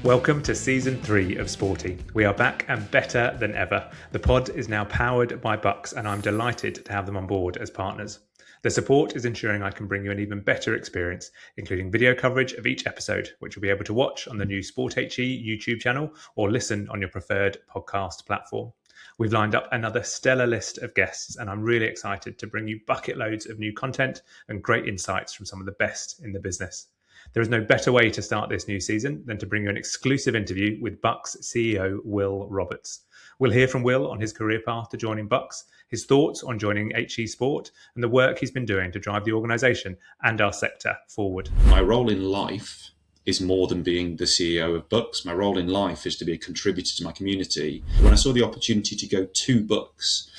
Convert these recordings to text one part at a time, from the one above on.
Welcome to Season 3 of SportH.E. We are back and better than ever. The pod is now powered by BUCS and I'm delighted to have them on board as partners. The support is ensuring I can bring you an even better experience, including video coverage of each episode, which you'll be able to watch on the new SportH.E YouTube channel or listen on your preferred podcast platform. We've lined up another stellar list of guests and I'm really excited to bring you bucket loads of new content and great insights from some of the best in the business. There is no better way to start this new season than to bring you an exclusive interview with BUCS CEO Will Roberts. We'll hear from Will on his career path to joining BUCS, his thoughts on joining HE Sport, and the work he's been doing to drive the organisation and our sector forward. My role in life is more than being the CEO of BUCS. My role in life is to be a contributor to my community. When I saw the opportunity to go to BUCS,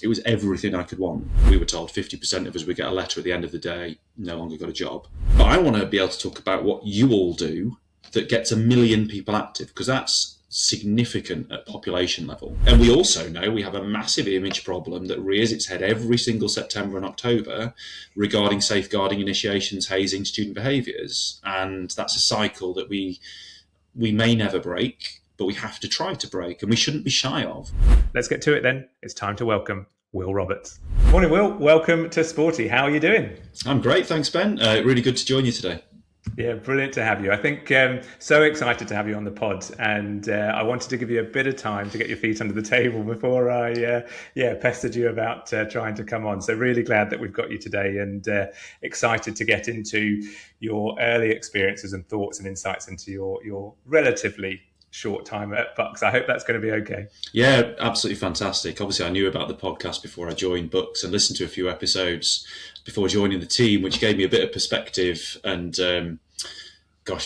it was everything I could want. We were told 50% of us would get a letter at the end of the day, no longer got a job. But I want to be able to talk about what you all do that gets 1 million people active, because that's significant at population level. And we also know we have a massive image problem that rears its head every single September and October regarding safeguarding initiations, hazing, student behaviours. And that's a cycle that we may never break, but we have to try to break, and we shouldn't be shy of. Let's get to it then. It's time to welcome Will Roberts. Morning, Will. Welcome to SportH.E. How are you doing? I'm great, thanks, Ben. Really good to join you today. Yeah, brilliant to have you. I think so excited to have you on the pod, and I wanted to give you a bit of time to get your feet under the table before I pestered you about trying to come on. So really glad that we've got you today, and excited to get into your early experiences and thoughts and insights into your relatively short time at BUCS. I hope that's going to be okay. Yeah, absolutely fantastic. Obviously, I knew about the podcast before I joined BUCS and listened to a few episodes before joining the team, which gave me a bit of perspective. And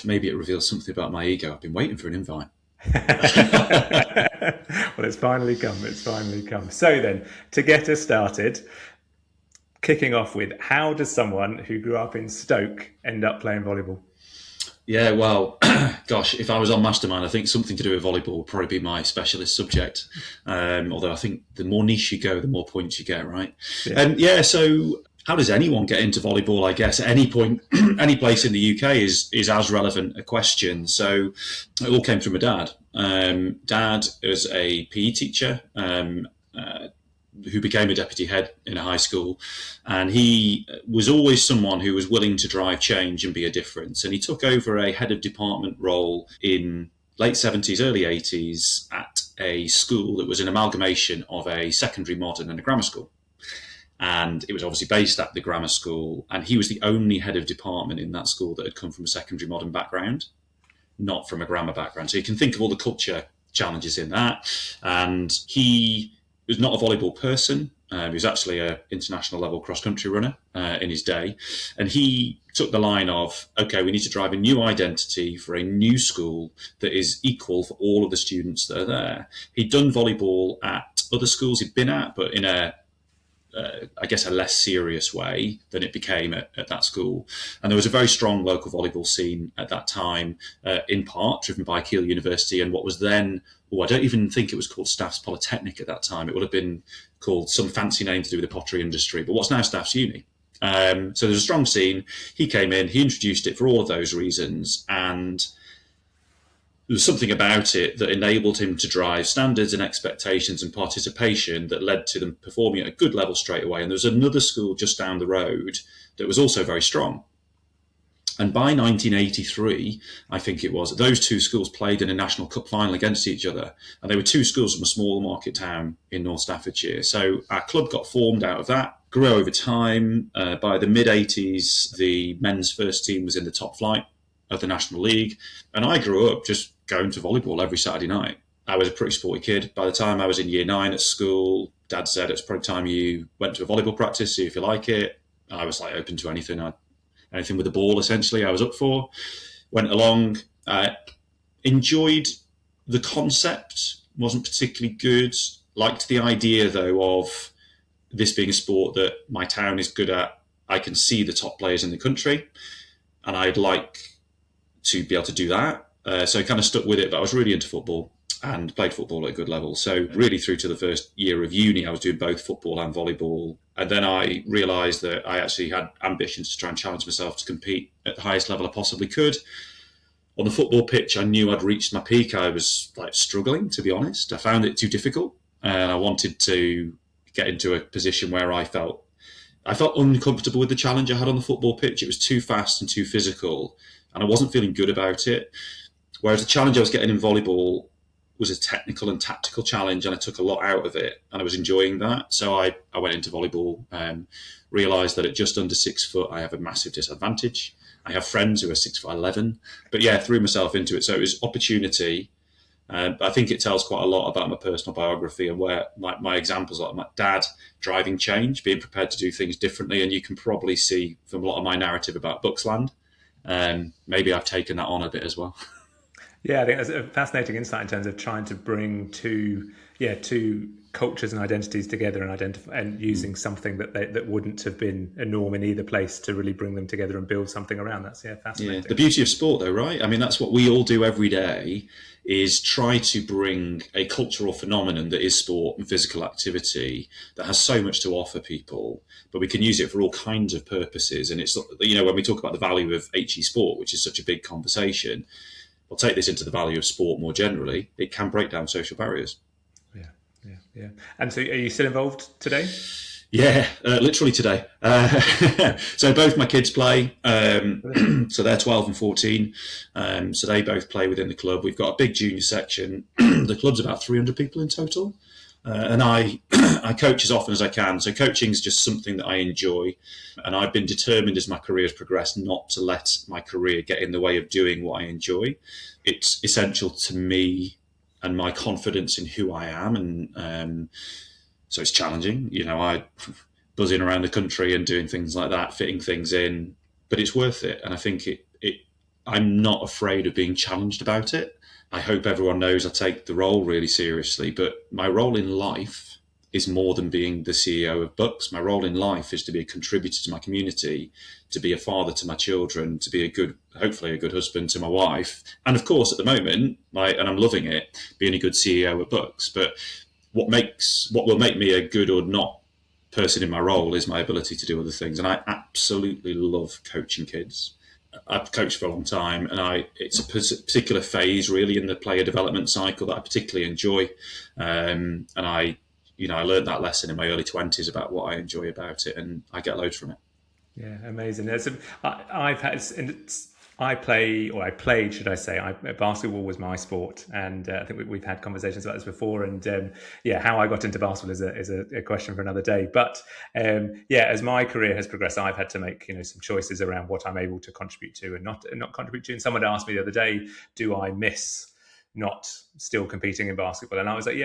maybe it reveals something about my ego. I've been waiting for an invite. Well, it's finally come. So then, to get us started, kicking off with, how does someone who grew up in Stoke end up playing volleyball? Yeah, well, if I was on Mastermind, I think something to do with volleyball would probably be my specialist subject. Although I think the more niche you go, the more points you get, right? Yeah. So how does anyone get into volleyball? I guess at any point, any place in the UK is as relevant a question. So it all came from my dad. Dad was a PE teacher, who became a deputy head in a high school, and he was always someone who was willing to drive change and be a difference. And he took over a head of department role in late 70s, early 80s at a school that was an amalgamation of a secondary modern and a grammar school. And it was obviously based at the grammar school, and he was the only head of department in that school that had come from a secondary modern background, not from a grammar background. So you can think of all the culture challenges in that. And he was not a volleyball person. He was actually an international level cross-country runner in his day. And he took the line of, okay, we need to drive a new identity for a new school that is equal for all of the students that are there. He'd done volleyball at other schools he'd been at, but in a less serious way than it became at that school. And there was a very strong local volleyball scene at that time, in part driven by Keele University and what was then, I don't even think it was called Staff's Polytechnic at that time. It would have been called some fancy name to do with the pottery industry, but what's now Staff's Uni. So there's a strong scene. He came in, he introduced it for all of those reasons, and there was something about it that enabled him to drive standards and expectations and participation that led to them performing at a good level straight away. And there was another school just down the road that was also very strong. And by 1983, I think it was, those two schools played in a National Cup final against each other. And they were two schools from a small market town in North Staffordshire. So our club got formed out of that, grew over time. By the mid-80s, the men's first team was in the top flight of the National League. And I grew up just going to volleyball every Saturday night. I was a pretty sporty kid. By the time I was in year 9 at school, Dad said, it's probably time you went to a volleyball practice, see if you like it. I was like open to anything. Anything with the ball, essentially, I was up for. Went along, enjoyed the concept, wasn't particularly good. Liked the idea, though, of this being a sport that my town is good at. I can see the top players in the country, and I'd like to be able to do that. So I kind of stuck with it, but I was really into football and played football at a good level. So really through to the first year of uni, I was doing both football and volleyball. And then I realised that I actually had ambitions to try and challenge myself to compete at the highest level I possibly could. On the football pitch, I knew I'd reached my peak. I was like struggling, to be honest. I found it too difficult, and I wanted to get into a position where I felt uncomfortable with the challenge I had on the football pitch. It was too fast and too physical, and I wasn't feeling good about it. Whereas the challenge I was getting in volleyball was a technical and tactical challenge, and I took a lot out of it, and I was enjoying that. So I went into volleyball and realised that at just under 6 foot, I have a massive disadvantage. I have friends who are 6'11", but yeah, threw myself into it. So it was opportunity. But I think it tells quite a lot about my personal biography and where my examples, like my dad driving change, being prepared to do things differently. And you can probably see from a lot of my narrative about BUCS land, maybe I've taken that on a bit as well. Yeah, I think that's a fascinating insight in terms of trying to bring two cultures and identities together and using something that wouldn't have been a norm in either place to really bring them together and build something around. That's fascinating. Yeah, the beauty of sport, though, right? I mean, that's what we all do every day, is try to bring a cultural phenomenon that is sport and physical activity that has so much to offer people, but we can use it for all kinds of purposes. And it's, when we talk about the value of HE sport, which is such a big conversation, we'll take this into the value of sport more generally. It can break down social barriers. Yeah. And so, are you still involved today? Yeah, literally today. So both my kids play. So they're 12 and 14. So they both play within the club. We've got a big junior section. The club's about 300 people in total. And I coach as often as I can. So coaching is just something that I enjoy. And I've been determined as my career has progressed not to let my career get in the way of doing what I enjoy. It's essential to me and my confidence in who I am. And so it's challenging. I buzzing around the country and doing things like that, fitting things in, but it's worth it. And I think I'm not afraid of being challenged about it. I hope everyone knows I take the role really seriously, but my role in life is more than being the CEO of BUCS. My role in life is to be a contributor to my community, to be a father to my children, to be hopefully a good husband to my wife. And of course, at the moment, and I'm loving it, being a good CEO at BUCS. But what will make me a good or not person in my role is my ability to do other things. And I absolutely love coaching kids. I've coached for a long time, and it's a particular phase really in the player development cycle that I particularly enjoy. And I learned that lesson in my early 20s about what I enjoy about it, and I get loads from it. Yeah, amazing. I played, should I say? Basketball was my sport, and I think we've had conversations about this before. And how I got into basketball is a question for another day. But as my career has progressed, I've had to make some choices around what I'm able to contribute to and not contribute to. And someone asked me the other day, do I miss not still competing in basketball? And I was like,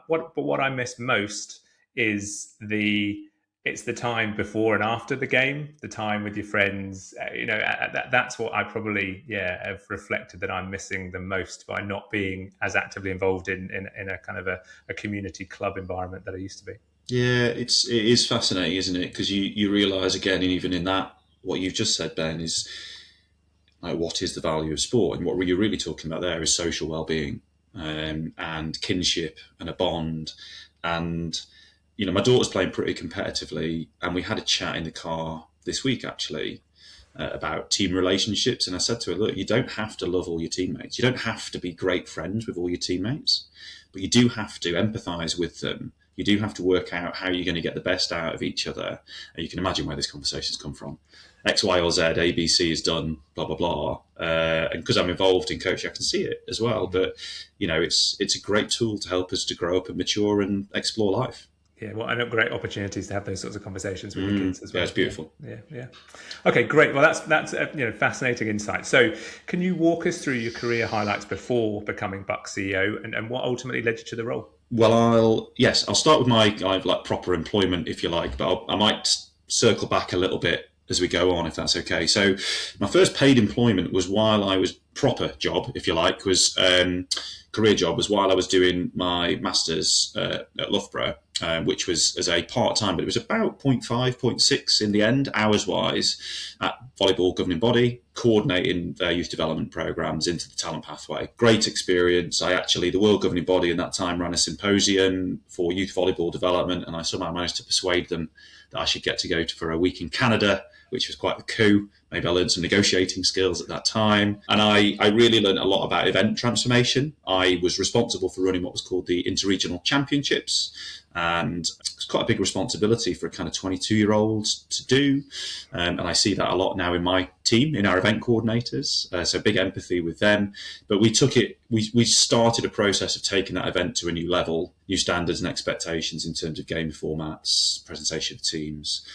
what I miss most is it's the time before and after the game, the time with your friends. That's what I probably have reflected that I'm missing the most by not being as actively involved in a kind of a community club environment that I used to be. Yeah, it is fascinating, isn't it? Because you realise again, and even in that, what you've just said, Ben, is like, what is the value of sport? And what you're really talking about there is social well-being, and kinship and a bond. And my daughter's playing pretty competitively, and we had a chat in the car this week actually about team relationships. And I said to her, look, you don't have to love all your teammates. You don't have to be great friends with all your teammates, but you do have to empathise with them. You do have to work out how you're going to get the best out of each other. And you can imagine where this conversation's come from. X, Y, or Z, A, B, C is done, blah, blah, blah. And because I'm involved in coaching, I can see it as well. But, it's a great tool to help us to grow up and mature and explore life. Yeah, well, I know great opportunities to have those sorts of conversations with the kids as well. Yeah, it's beautiful. Yeah. Okay, great. Well, that's fascinating insight. So, can you walk us through your career highlights before becoming BUCS CEO, and what ultimately led you to the role? Well, I'll start with my proper employment, if you like, but I might circle back a little bit as we go on, if that's okay. So, my first paid employment was while I was proper job, if you like, career job was while I was doing my masters at Loughborough, which was as a part-time, but it was about 0.5, 0.6 in the end, hours-wise, at volleyball governing body, coordinating their youth development programmes into the talent pathway. Great experience. The World Governing Body in that time ran a symposium for youth volleyball development, and I somehow managed to persuade them that I should get to go for a week in Canada, which was quite the coup. Maybe I learned some negotiating skills at that time. And I really learned a lot about event transformation. I was responsible for running what was called the Interregional Championships. And it's quite a big responsibility for a kind of 22-year-old to do. And I see that a lot now in my team, in our event coordinators. So big empathy with them. But we started a process of taking that event to a new level, new standards and expectations in terms of game formats, presentation of teams,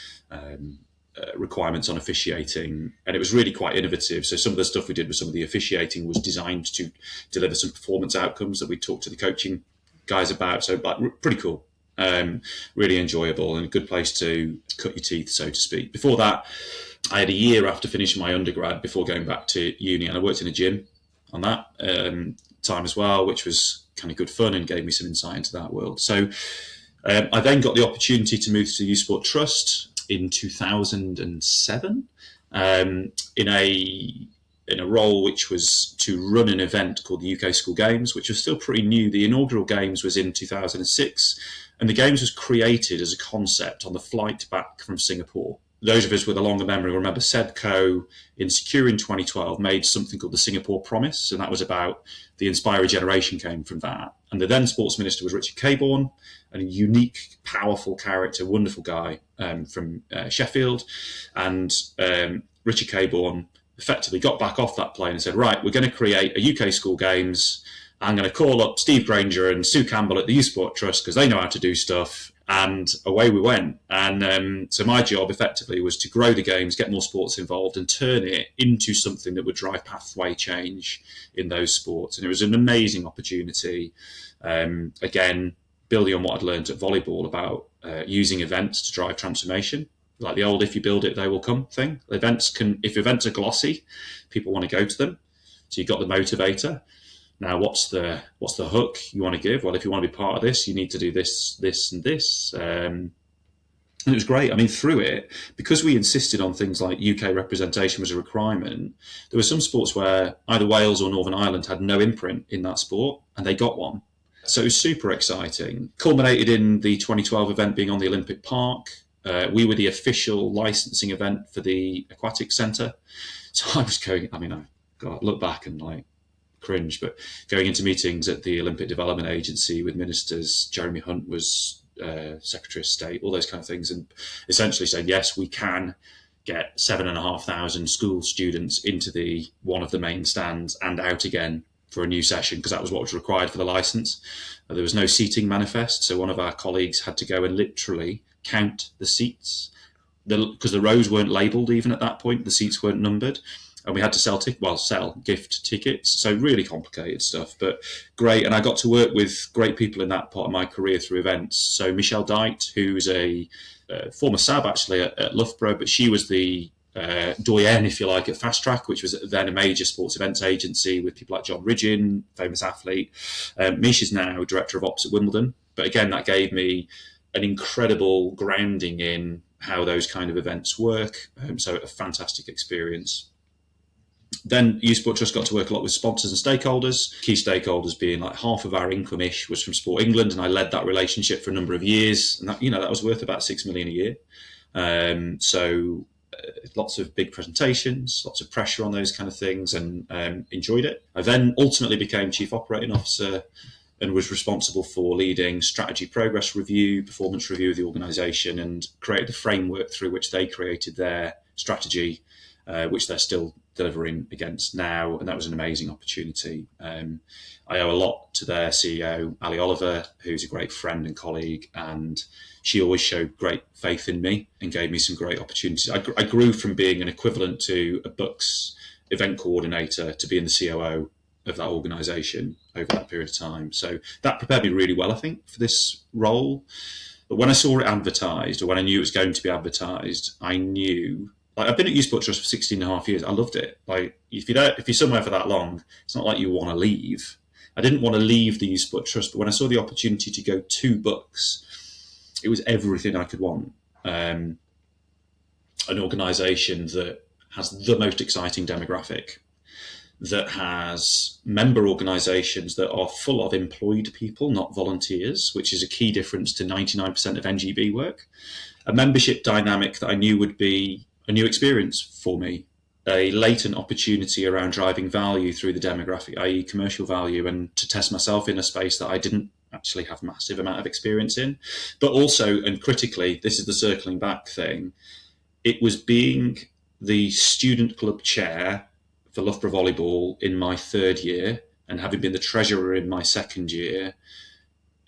requirements on officiating, and it was really quite innovative. So some of the stuff we did with some of the officiating was designed to deliver some performance outcomes that we talked to the coaching guys about. So pretty cool, really enjoyable, and a good place to cut your teeth, so to speak. Before that, I had a year after finishing my undergrad before going back to uni, and I worked in a gym on that time as well, which was kind of good fun and gave me some insight into that world. So I then got the opportunity to move to Youth Sport Trust in 2007 in a role which was to run an event called the UK School Games, which was still pretty new. The inaugural Games was in 2006, and the Games was created as a concept on the flight back from Singapore. Those of us with a longer memory remember Sedco in Secure in 2012 made something called the Singapore Promise, and that was about the Inspire Generation came from that. And the then sports minister was Richard Cabourn, a unique, powerful character, wonderful guy from Sheffield. And Richard Cabourn effectively got back off that plane and said, right, we're going to create a UK School Games. I'm going to call up Steve Granger and Sue Campbell at the Youth Sport Trust because they know how to do stuff. And away we went. And so my job effectively was to grow the games, get more sports involved, and turn it into something that would drive pathway change in those sports. And it was an amazing opportunity. Again, building on what I'd learned at volleyball about using events to drive transformation, like the old "if you build it, they will come" thing. If events are glossy, people want to go to them. So you've got the motivator. Now, what's the hook you want to give? Well, if you want to be part of this, you need to do this, this, and this. And it was great. I mean, through it, because we insisted on things like UK representation was a requirement, there were some sports where either Wales or Northern Ireland had no imprint in that sport, and they got one. So it was super exciting. Culminated in the 2012 event being on the Olympic Park. We were the official licensing event for the Aquatic Centre. So I was going, I look back and cringe, but going into meetings at the Olympic Development Agency with ministers, Jeremy Hunt was Secretary of State, all those kind of things, and essentially saying, yes, we can get 7,500 school students into one of the main stands and out again for a new session, because that was what was required for the licence. There was no seating manifest, so one of our colleagues had to go and literally count the seats, because the rows weren't labelled even at that point, the seats weren't numbered. And we had to sell gift tickets. So really complicated stuff, but great. And I got to work with great people in that part of my career through events. So Michelle Dite, who's a former SAB actually at Loughborough, but she was the doyenne, if you like, at Fast Track, which was then a major sports events agency with people like John Ridgeon, famous athlete. Misha's now Director of Ops at Wimbledon. But again, that gave me an incredible grounding in how those kind of events work. So a fantastic experience. Then Youth Sport Trust got to work a lot with sponsors and stakeholders, key stakeholders being like half of our income-ish was from Sport England, and I led that relationship for a number of years, and that was worth about $6 million a year. So lots of big presentations, lots of pressure on those kind of things, and enjoyed it. I then ultimately became Chief Operating Officer and was responsible for leading strategy progress review, performance review of the organisation, and created the framework through which they created their strategy, which they're still delivering against now, and that was an amazing opportunity. I owe a lot to their CEO, Ali Oliver, who's a great friend and colleague, and she always showed great faith in me and gave me some great opportunities. I grew from being an equivalent to a BUCS event coordinator to being the COO of that organisation over that period of time. So that prepared me really well, I think, for this role. But when I saw it advertised, or when I knew it was going to be advertised, I knew... I've been at Youth Sport Trust for 16 and a half years. I loved it. If you're somewhere for that long, it's not like you want to leave. I didn't want to leave the Youth Sport Trust, but when I saw the opportunity to go to BUCS, it was everything I could want. An organisation that has the most exciting demographic, that has member organisations that are full of employed people, not volunteers, which is a key difference to 99% of NGB work. A membership dynamic that I knew would be a new experience for me. a latent opportunity around driving value through the demographic, i.e. commercial value, and to test myself in a space that I didn't actually have massive amount of experience in. But also, and critically, this is the circling back thing, it was being the student club chair for Loughborough Volleyball in my third year and having been the treasurer in my second year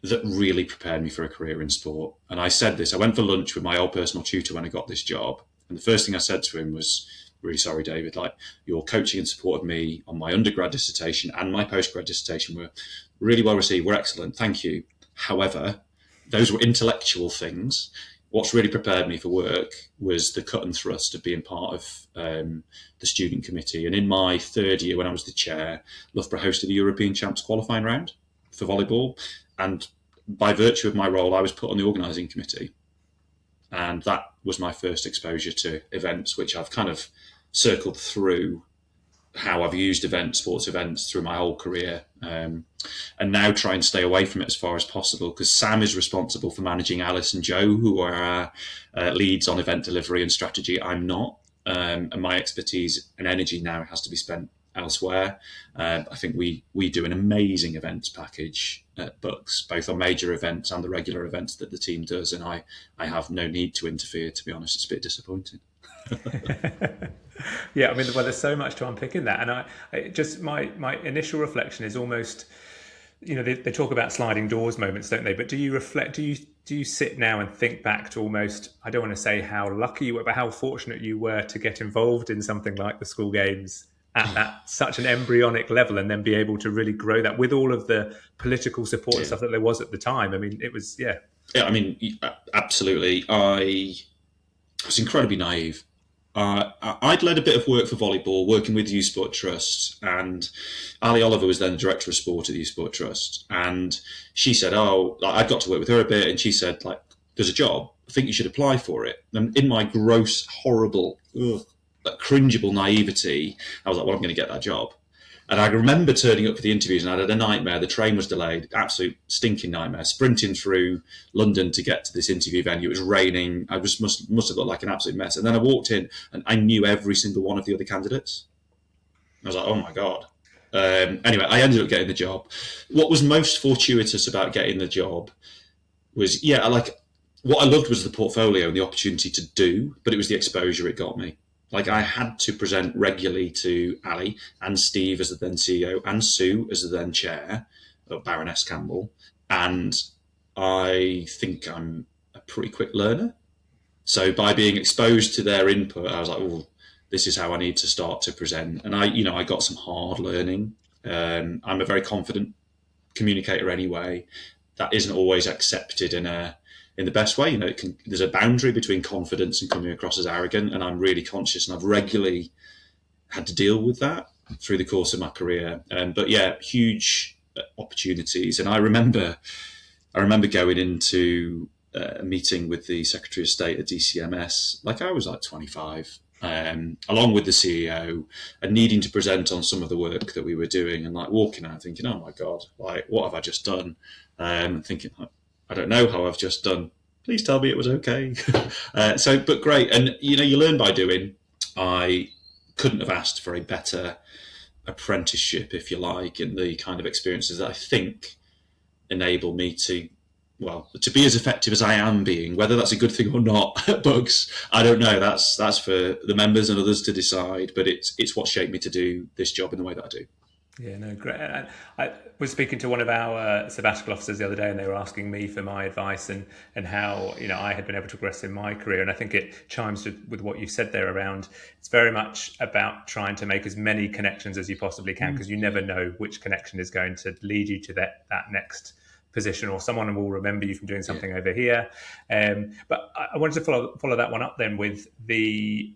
that really prepared me for a career in sport. And I said this, I went for lunch with my old personal tutor when I got this job. And the first thing I said to him was, really sorry, David, like your coaching and support of me on my undergrad dissertation and my postgrad dissertation were really well received, were excellent, thank you. However, those were intellectual things. What's really prepared me for work was the cut and thrust of being part of the student committee. And in my third year, when I was the chair, Loughborough hosted a European Champs qualifying round for volleyball. And by virtue of my role, I was put on the organising committee. And that was my first exposure to events, which I've kind of circled through how I've used events, sports events through my whole career, and now try and stay away from it as far as possible, because Sam is responsible for managing Alice and Joe, who are our leads on event delivery and strategy. I'm not, and my expertise and energy now has to be spent elsewhere. I think we do an amazing events package at BUCS, both on major events and the regular events that the team does, and I have no need to interfere, to be honest. It's a bit disappointing. Yeah, I mean, well, there's so much to unpick in that, and I just my initial reflection is almost, you know, they talk about sliding doors moments, don't they? But do you reflect? Do you sit now and think back to almost, I don't want to say how lucky you were, but how fortunate you were to get involved in something like the school games at that such an embryonic level, and then be able to really grow that with all of the political support and stuff that there was at the time? I mean, it was, yeah. Yeah, I mean, absolutely. I was incredibly naive. I'd led a bit of work for volleyball, working with Youth Sport Trust, and Ali Oliver was then the director of sport at the Youth Sport Trust, and she said, I got to work with her a bit, and she said, like, there's a job, I think you should apply for it. And in my gross, horrible, cringeable naivety, I was like, well, I'm going to get that job. And I remember turning up for the interviews, and I had a nightmare. The train was delayed, absolute stinking nightmare, sprinting through London to get to this interview venue. It was raining. I must have looked like an absolute mess. And then I walked in, and I knew every single one of the other candidates. I was like, oh my God. Anyway, I ended up getting the job. What was most fortuitous about getting the job was, what I loved was the portfolio and the opportunity to do, but it was the exposure it got me. Like, I had to present regularly to Ali and Steve as the then CEO and Sue as the then chair, Baroness Campbell. And I think I'm a pretty quick learner. So by being exposed to their input, I was like, oh, this is how I need to start to present. And I got some hard learning. I'm a very confident communicator anyway. That isn't always accepted in the best way. You know, there's a boundary between confidence and coming across as arrogant, and I'm really conscious, and I've regularly had to deal with that through the course of my career. But yeah, huge opportunities. And I remember going into a meeting with the Secretary of State at DCMS, like I was like 25, along with the CEO, and needing to present on some of the work that we were doing, and like walking out thinking, oh my God, like what have I just done? Thinking, I don't know how I've just done. Please tell me it was okay. But great. And, you learn by doing. I couldn't have asked for a better apprenticeship, if you like, in the kind of experiences that I think enable me to be as effective as I am being. Whether that's a good thing or not at BUCS, I don't know. That's for the members and others to decide. But it's what shaped me to do this job in the way that I do. Yeah, no, great. I was speaking to one of our sabbatical officers the other day, and they were asking me for my advice and how I had been able to progress in my career. And I think it chimes with what you said there around, it's very much about trying to make as many connections as you possibly can, because you never know which connection is going to lead you to that next position, or someone will remember you from doing something over here. But I wanted to follow that one up then with the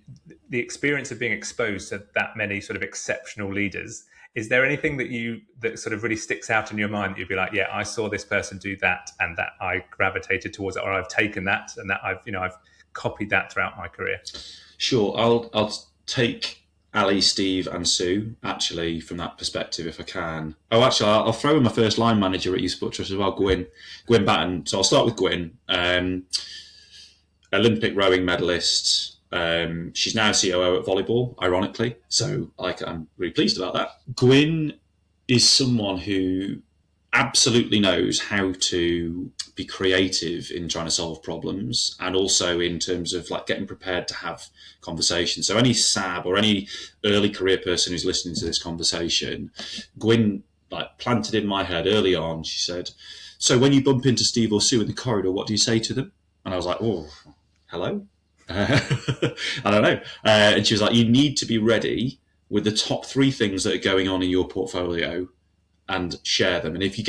experience of being exposed to that many sort of exceptional leaders. Is there anything that sort of really sticks out in your mind that you'd be like, yeah, I saw this person do that, and that I gravitated towards it, or I've taken that and that I've copied that throughout my career? Sure, I'll take Ali, Steve, and Sue actually from that perspective if I can. Oh, actually, I'll throw in my first line manager at Youth Sport Trust as well, Gwyn Batten. So I'll start with Gwyn, Olympic rowing medalist. She's now COO at volleyball, ironically. So I'm really pleased about that. Gwyn is someone who absolutely knows how to be creative in trying to solve problems, and also in terms of like getting prepared to have conversations. So any SAB or any early career person who's listening to this conversation, Gwyn like planted in my head early on. She said, "So when you bump into Steve or Sue in the corridor, what do you say to them?" And I was like, "Oh, hello." I don't know. And she was like, "You need to be ready with the top 3 things that are going on in your portfolio and share them. And if you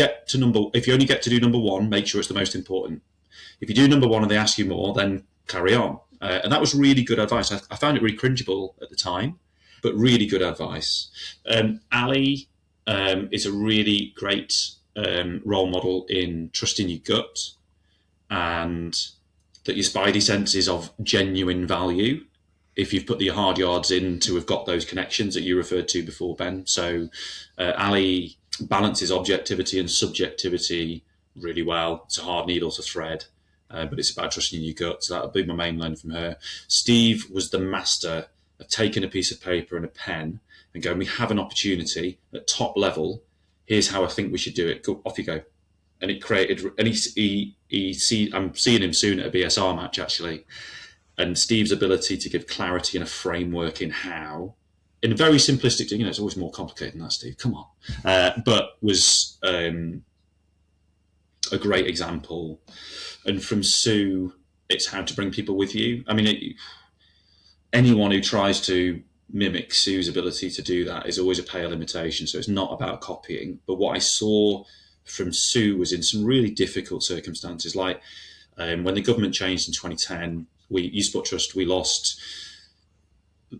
only get to do number 1, make sure it's the most important. If you do number 1 and they ask you more, then carry on." And that was really good advice. I found it really cringeable at the time, but really good advice. Ali is a really great role model in trusting your gut, and that your spidey sense is of genuine value if you've put the hard yards in to have got those connections that you referred to before, Ben. So Ali balances objectivity and subjectivity really well. It's a hard needle to thread, but it's about trusting your gut. So that'll be my main learning from her. Steve was the master of taking a piece of paper and a pen and going, "We have an opportunity at top level. Here's how I think we should do it. Go, off you go." And it created, and I'm seeing him soon at a BSR match actually. And Steve's ability to give clarity and a framework in how, in a very simplistic, it's always more complicated than that, Steve, come on. But was a great example. And from Sue, it's how to bring people with you. I mean, anyone who tries to mimic Sue's ability to do that is always a pale imitation. So it's not about copying. But what I saw from Sue was in some really difficult circumstances, like when the government changed in 2010, eSport Trust, we lost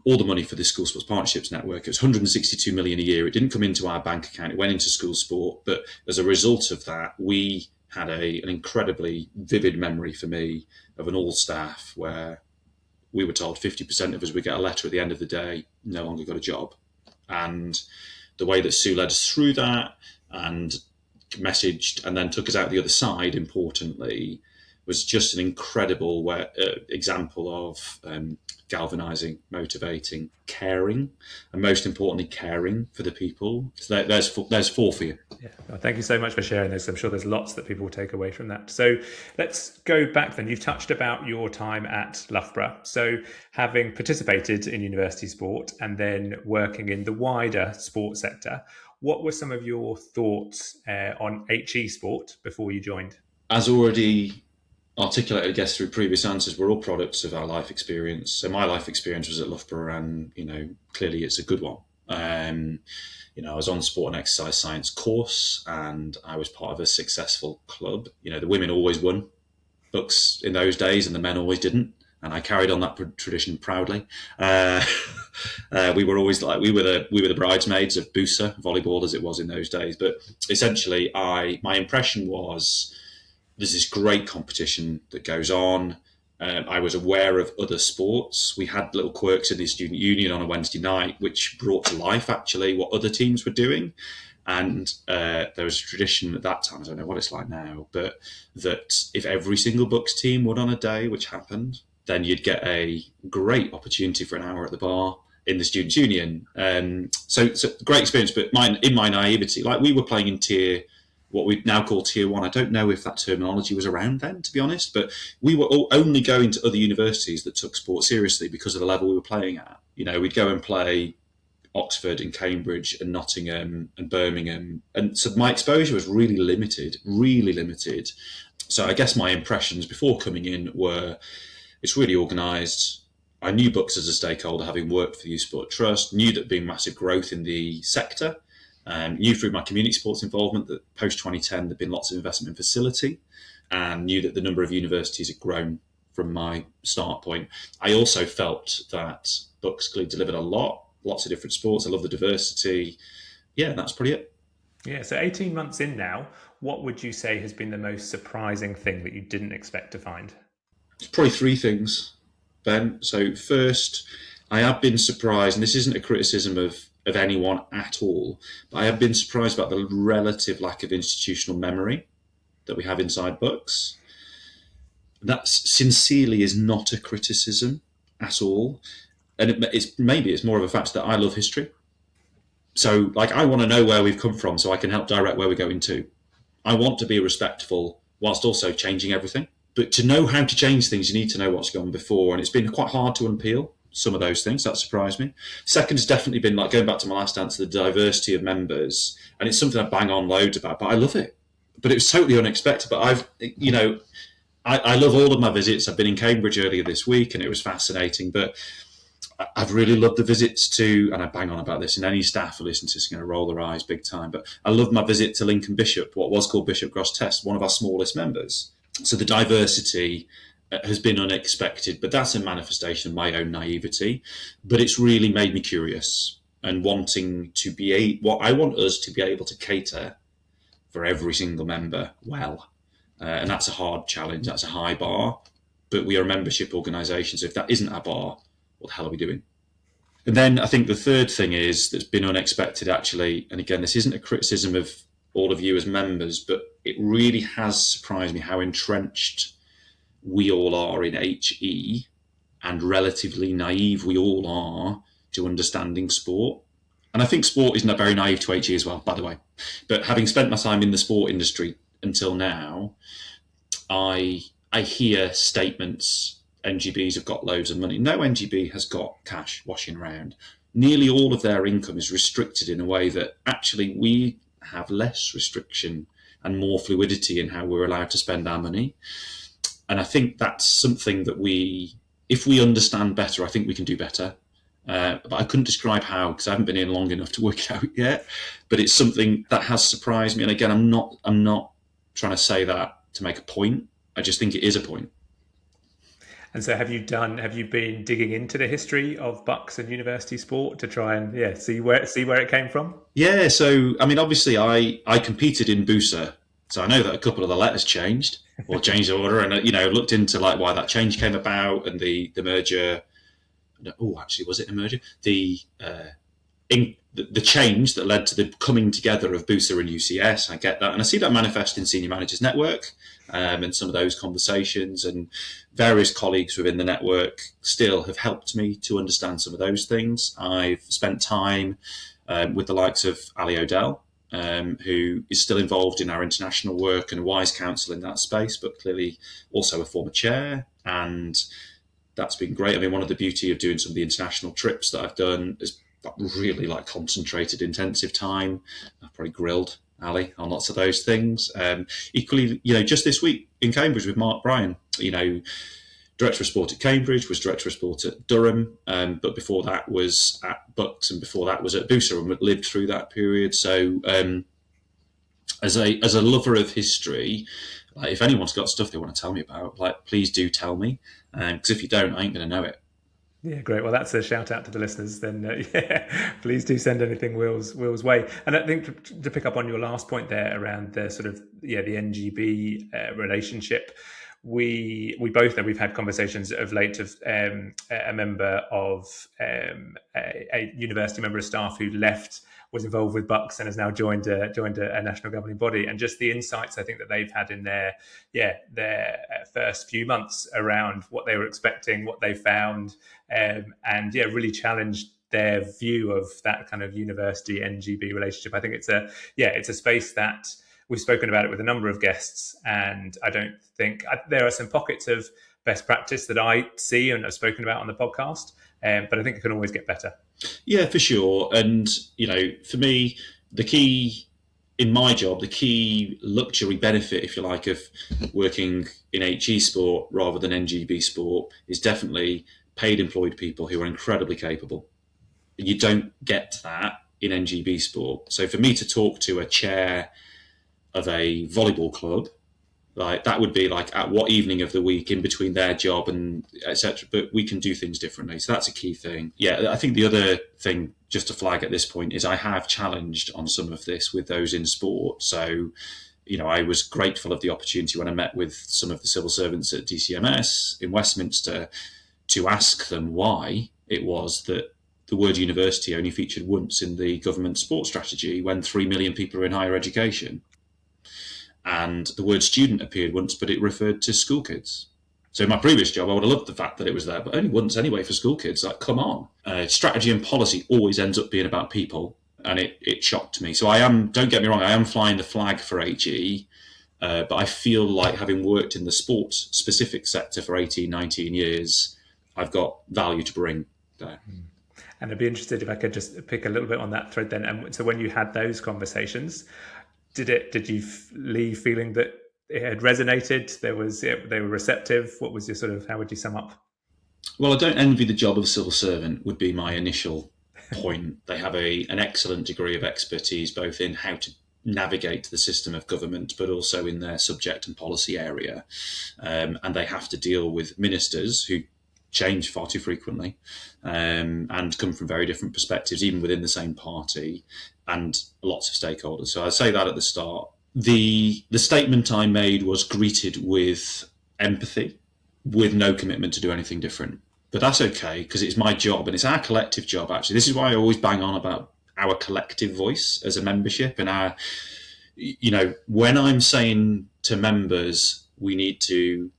all the money for the School Sports Partnerships Network. It was 162 million a year. It didn't come into our bank account. It went into school sport. But as a result of that, we had an incredibly vivid memory for me of an all-staff where we were told 50% of us would get a letter at the end of the day, no longer got a job. And the way that Sue led us through that and messaged and then took us out the other side, importantly, was just an incredible example of galvanizing, motivating, caring, and most importantly, caring for the people. So there's 4 for you. Yeah, well, thank you so much for sharing this. I'm sure there's lots that people will take away from that. So let's go back then. You've touched about your time at Loughborough. So having participated in university sport and then working in the wider sport sector, what were some of your thoughts on HE sport before you joined? As already articulated, I guess, through previous answers, we're all products of our life experience. So my life experience was at Loughborough, and clearly it's a good one. I was on sport and exercise science course, and I was part of a successful club. The women always won BUCS in those days, and the men always didn't. And I carried on that tradition proudly. We were always we were the bridesmaids of BUCS volleyball, as it was in those days. But essentially, my impression was, there's this great competition that goes on. I was aware of other sports. We had little quirks in the student union on a Wednesday night, which brought to life actually what other teams were doing. And there was a tradition at that time, I don't know what it's like now, but that if every single BUCS team won on a day, which happened, then you'd get a great opportunity for an hour at the bar in the student union. So it's a great experience, but in my naivety, we were playing in what we now call Tier 1. I don't know if that terminology was around then, to be honest, but we were only going to other universities that took sport seriously because of the level we were playing at. We'd go and play Oxford and Cambridge and Nottingham and Birmingham. And so my exposure was really limited. So I guess my impressions before coming in were, it's really organised. I knew BUCS as a stakeholder, having worked for the eSport Trust, knew there'd been massive growth in the sector. Knew through my community sports involvement that post-2010 there'd been lots of investment in facility, and knew that the number of universities had grown from my start point. I also felt that BUCS clearly delivered lots of different sports. I love the diversity. Yeah, that's pretty it. Yeah, so 18 months in now, what would you say has been the most surprising thing that you didn't expect to find? It's probably 3 things, Ben. So first, I have been surprised, and this isn't a criticism of anyone at all, but I have been surprised about the relative lack of institutional memory that we have inside BUCS. That sincerely is not a criticism, at all. And it's more of a fact that I love history. So like I want to know where we've come from so I can help direct where we're going to. I want to be respectful whilst also changing everything. But to know how to change things, you need to know what's gone before. And it's been quite hard to unpeel some of those things. That surprised me. Second has definitely been, like going back to my last answer, the diversity of members. And it's something I bang on loads about, but I love it. But it was totally unexpected. But I love all of my visits. I've been in Cambridge earlier this week and it was fascinating. But I've really loved the visits to, and I bang on about this, and any staff who listen to this are going to roll their eyes big time, but I love my visit to Lincoln Bishop, what was called Bishop Gross Test, one of our smallest members. So the diversity has been unexpected, but that's a manifestation of my own naivety. But it's really made me curious and wanting to be what I want us to be able to cater for every single member well. And that's a hard challenge, that's a high bar, but we are a membership organisation, so if that isn't our bar, what the hell are we doing? And then I think the third thing is that's been unexpected actually, and again, this isn't a criticism of all of you as members, but it really has surprised me how entrenched we all are in HE and relatively naive we all are to understanding sport. And I think sport is not very naive to HE as well, by the way. But having spent my time in the sport industry until now, I hear statements, NGBs have got loads of money. No NGB has got cash washing around. Nearly all of their income is restricted in a way that actually we have less restriction and more fluidity in how we're allowed to spend our money. And I think that's something that if we understand better, I think we can do better. But I couldn't describe how because I haven't been in long enough to work it out yet. But it's something that has surprised me. And again, I'm not trying to say that to make a point. I just think it is a point. And so have you been digging into the history of BUCS and university sport to try and see where it came from? Yeah, so I mean obviously I competed in BUCS, so I know that a couple of the letters changed or changed order, and looked into like why that change came about and the merger. Oh, actually, was it a merger? The change that led to the coming together of BUCS and UCS. I get that, and I see that manifest in Senior Managers Network and some of those conversations, and various colleagues within the network still have helped me to understand some of those things. I've spent time with the likes of Ali O'Dell, who is still involved in our international work and a wise counsel in that space, but clearly also a former chair, and that's been great. I mean, one of the beauty of doing some of the international trips that I've done is really like concentrated, intensive time. I've probably grilled Ali on lots of those things. Equally, just this week in Cambridge with Mark Bryan, Director of Sport at Cambridge, was Director of Sport at Durham, but before that was at BUCS and before that was at BUCS and lived through that period. So as a lover of history, like if anyone's got stuff they want to tell me about, like please do tell me, because if you don't, I ain't going to know it. Yeah, great. Well, that's a shout out to the listeners. Then, please do send anything Will's way. And I think to pick up on your last point there around the sort of the NGB relationship, we both know we've had conversations of late of a member of a university member of staff who was involved with BUCS and has now joined a national governing body, and just the insights I think that they've had in their first few months around what they were expecting, what they found, and really challenged their view of that kind of university NGB relationship. I think it's a space that we've spoken about it with a number of guests, and I don't think there are some pockets of best practice that I see and have spoken about on the podcast, but I think it can always get better. Yeah, for sure. And, for me, the key in my job, the key luxury benefit, if you like, of working in HE sport rather than NGB sport is definitely paid employed people who are incredibly capable. You don't get that in NGB sport. So for me to talk to a chair of a volleyball club, like that would be like at what evening of the week in between their job and etc. But we can do things differently. So that's a key thing. Yeah, I think the other thing just to flag at this point is I have challenged on some of this with those in sport. So, I was grateful of the opportunity when I met with some of the civil servants at DCMS in Westminster to ask them why it was that the word university only featured once in the government sports strategy when 3 million people are in higher education. And the word student appeared once, but it referred to school kids. So my previous job, I would have loved the fact that it was there, but only once anyway for school kids. Like, come on. Strategy and policy always ends up being about people, and it shocked me. So don't get me wrong, I am flying the flag for HE, but I feel like, having worked in the sports-specific sector for 18, 19 years, I've got value to bring there. And I'd be interested if I could just pick a little bit on that thread then. And so when you had those conversations, did you leave feeling that it had resonated? They were receptive? What was your how would you sum up? Well, I don't envy the job of civil servant, would be my initial point. They have an excellent degree of expertise, both in how to navigate the system of government, but also in their subject and policy area. And they have to deal with ministers who change far too frequently, and come from very different perspectives, even within the same party, and lots of stakeholders. So I say that at the start. The statement I made was greeted with empathy, with no commitment to do anything different. But that's okay, because it's my job, and it's our collective job, actually. This is why I always bang on about our collective voice as a membership, and when I'm saying to members, we need to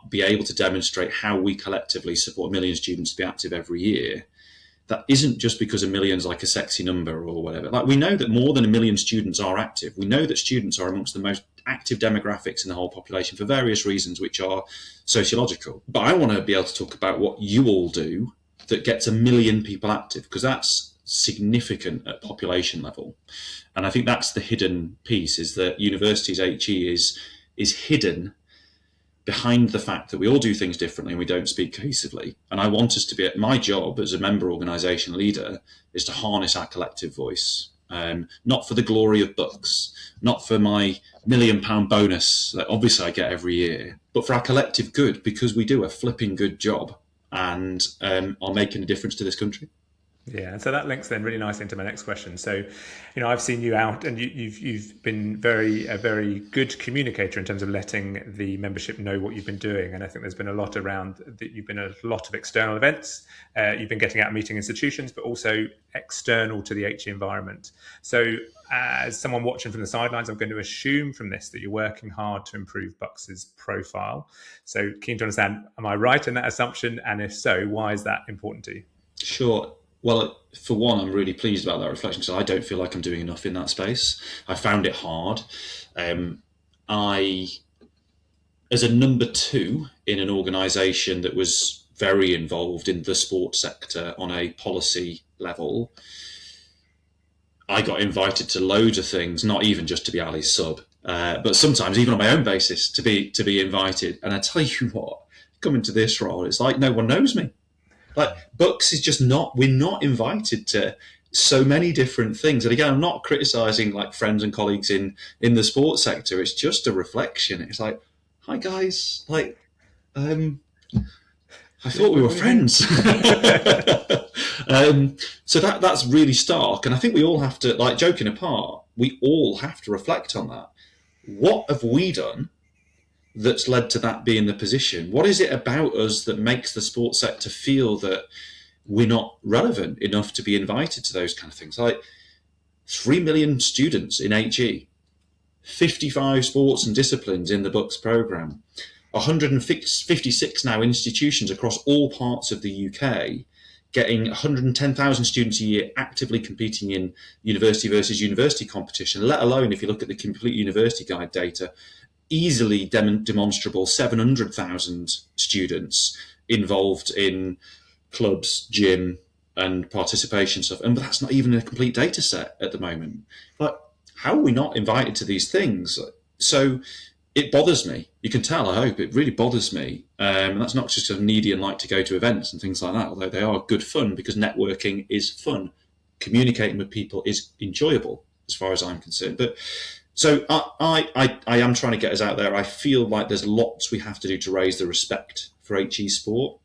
be able to demonstrate how we collectively support 1 million students to be active every year. That isn't just because 1 million's like a sexy number or whatever. Like, we know that more than 1 million students are active. We know that students are amongst the most active demographics in the whole population for various reasons, which are sociological. But I want to be able to talk about what you all do that gets 1 million people active, because that's significant at population level. And I think that's the hidden piece, is that universities HE is hidden behind the fact that we all do things differently and we don't speak cohesively. And I want us to be, my job as a member organisation leader is to harness our collective voice, not for the glory of BUCS, not for my £1 million bonus that obviously I get every year, but for our collective good, because we do a flipping good job and are making a difference to this country. Yeah, and so that links then really nicely into my next question. So, I've seen you out, and you've been a very good communicator in terms of letting the membership know what you've been doing. And I think there's been a lot around that. You've been at a lot of external events. You've been getting out and meeting institutions, but also external to the HE environment. So, as someone watching from the sidelines, I'm going to assume from this that you're working hard to improve BUCS's profile. So, keen to understand, am I right in that assumption? And if so, why is that important to you? Sure. Well, for one, I'm really pleased about that reflection, because I don't feel like I'm doing enough in that space. I found it hard. As a number 2 in an organisation that was very involved in the sports sector on a policy level, I got invited to loads of things, not even just to be Ali's sub, but sometimes even on my own basis to be invited. And I tell you what, coming to this role, it's like no one knows me. Like, BUCS is just we're not invited to so many different things. And again, I'm not criticising like friends and colleagues in the sports sector. It's just a reflection. It's like, hi guys, like, I thought we were friends. So that's really stark. And I think we all have to, like, joking apart, we all have to reflect on that. What have we done that's led to that being the position? What is it about us that makes the sports sector feel that we're not relevant enough to be invited to those kind of things? Like 3 million students in HE, 55 sports and disciplines in the BUCS programme, 156 now institutions across all parts of the UK, getting 110,000 students a year actively competing in university versus university competition, let alone, if you look at the Complete University Guide data, easily demonstrable 700,000 students involved in clubs, gym, and participation stuff. And that's not even a complete data set at the moment. But how are we not invited to these things? So it bothers me. You can tell, I hope, it really bothers me. And that's not just because I'm needy and like to go to events and things like that, although they are good fun, because networking is fun. Communicating with people is enjoyable, as far as I'm concerned. But so I am trying to get us out there. I feel like there's lots we have to do to raise the respect for HE sport.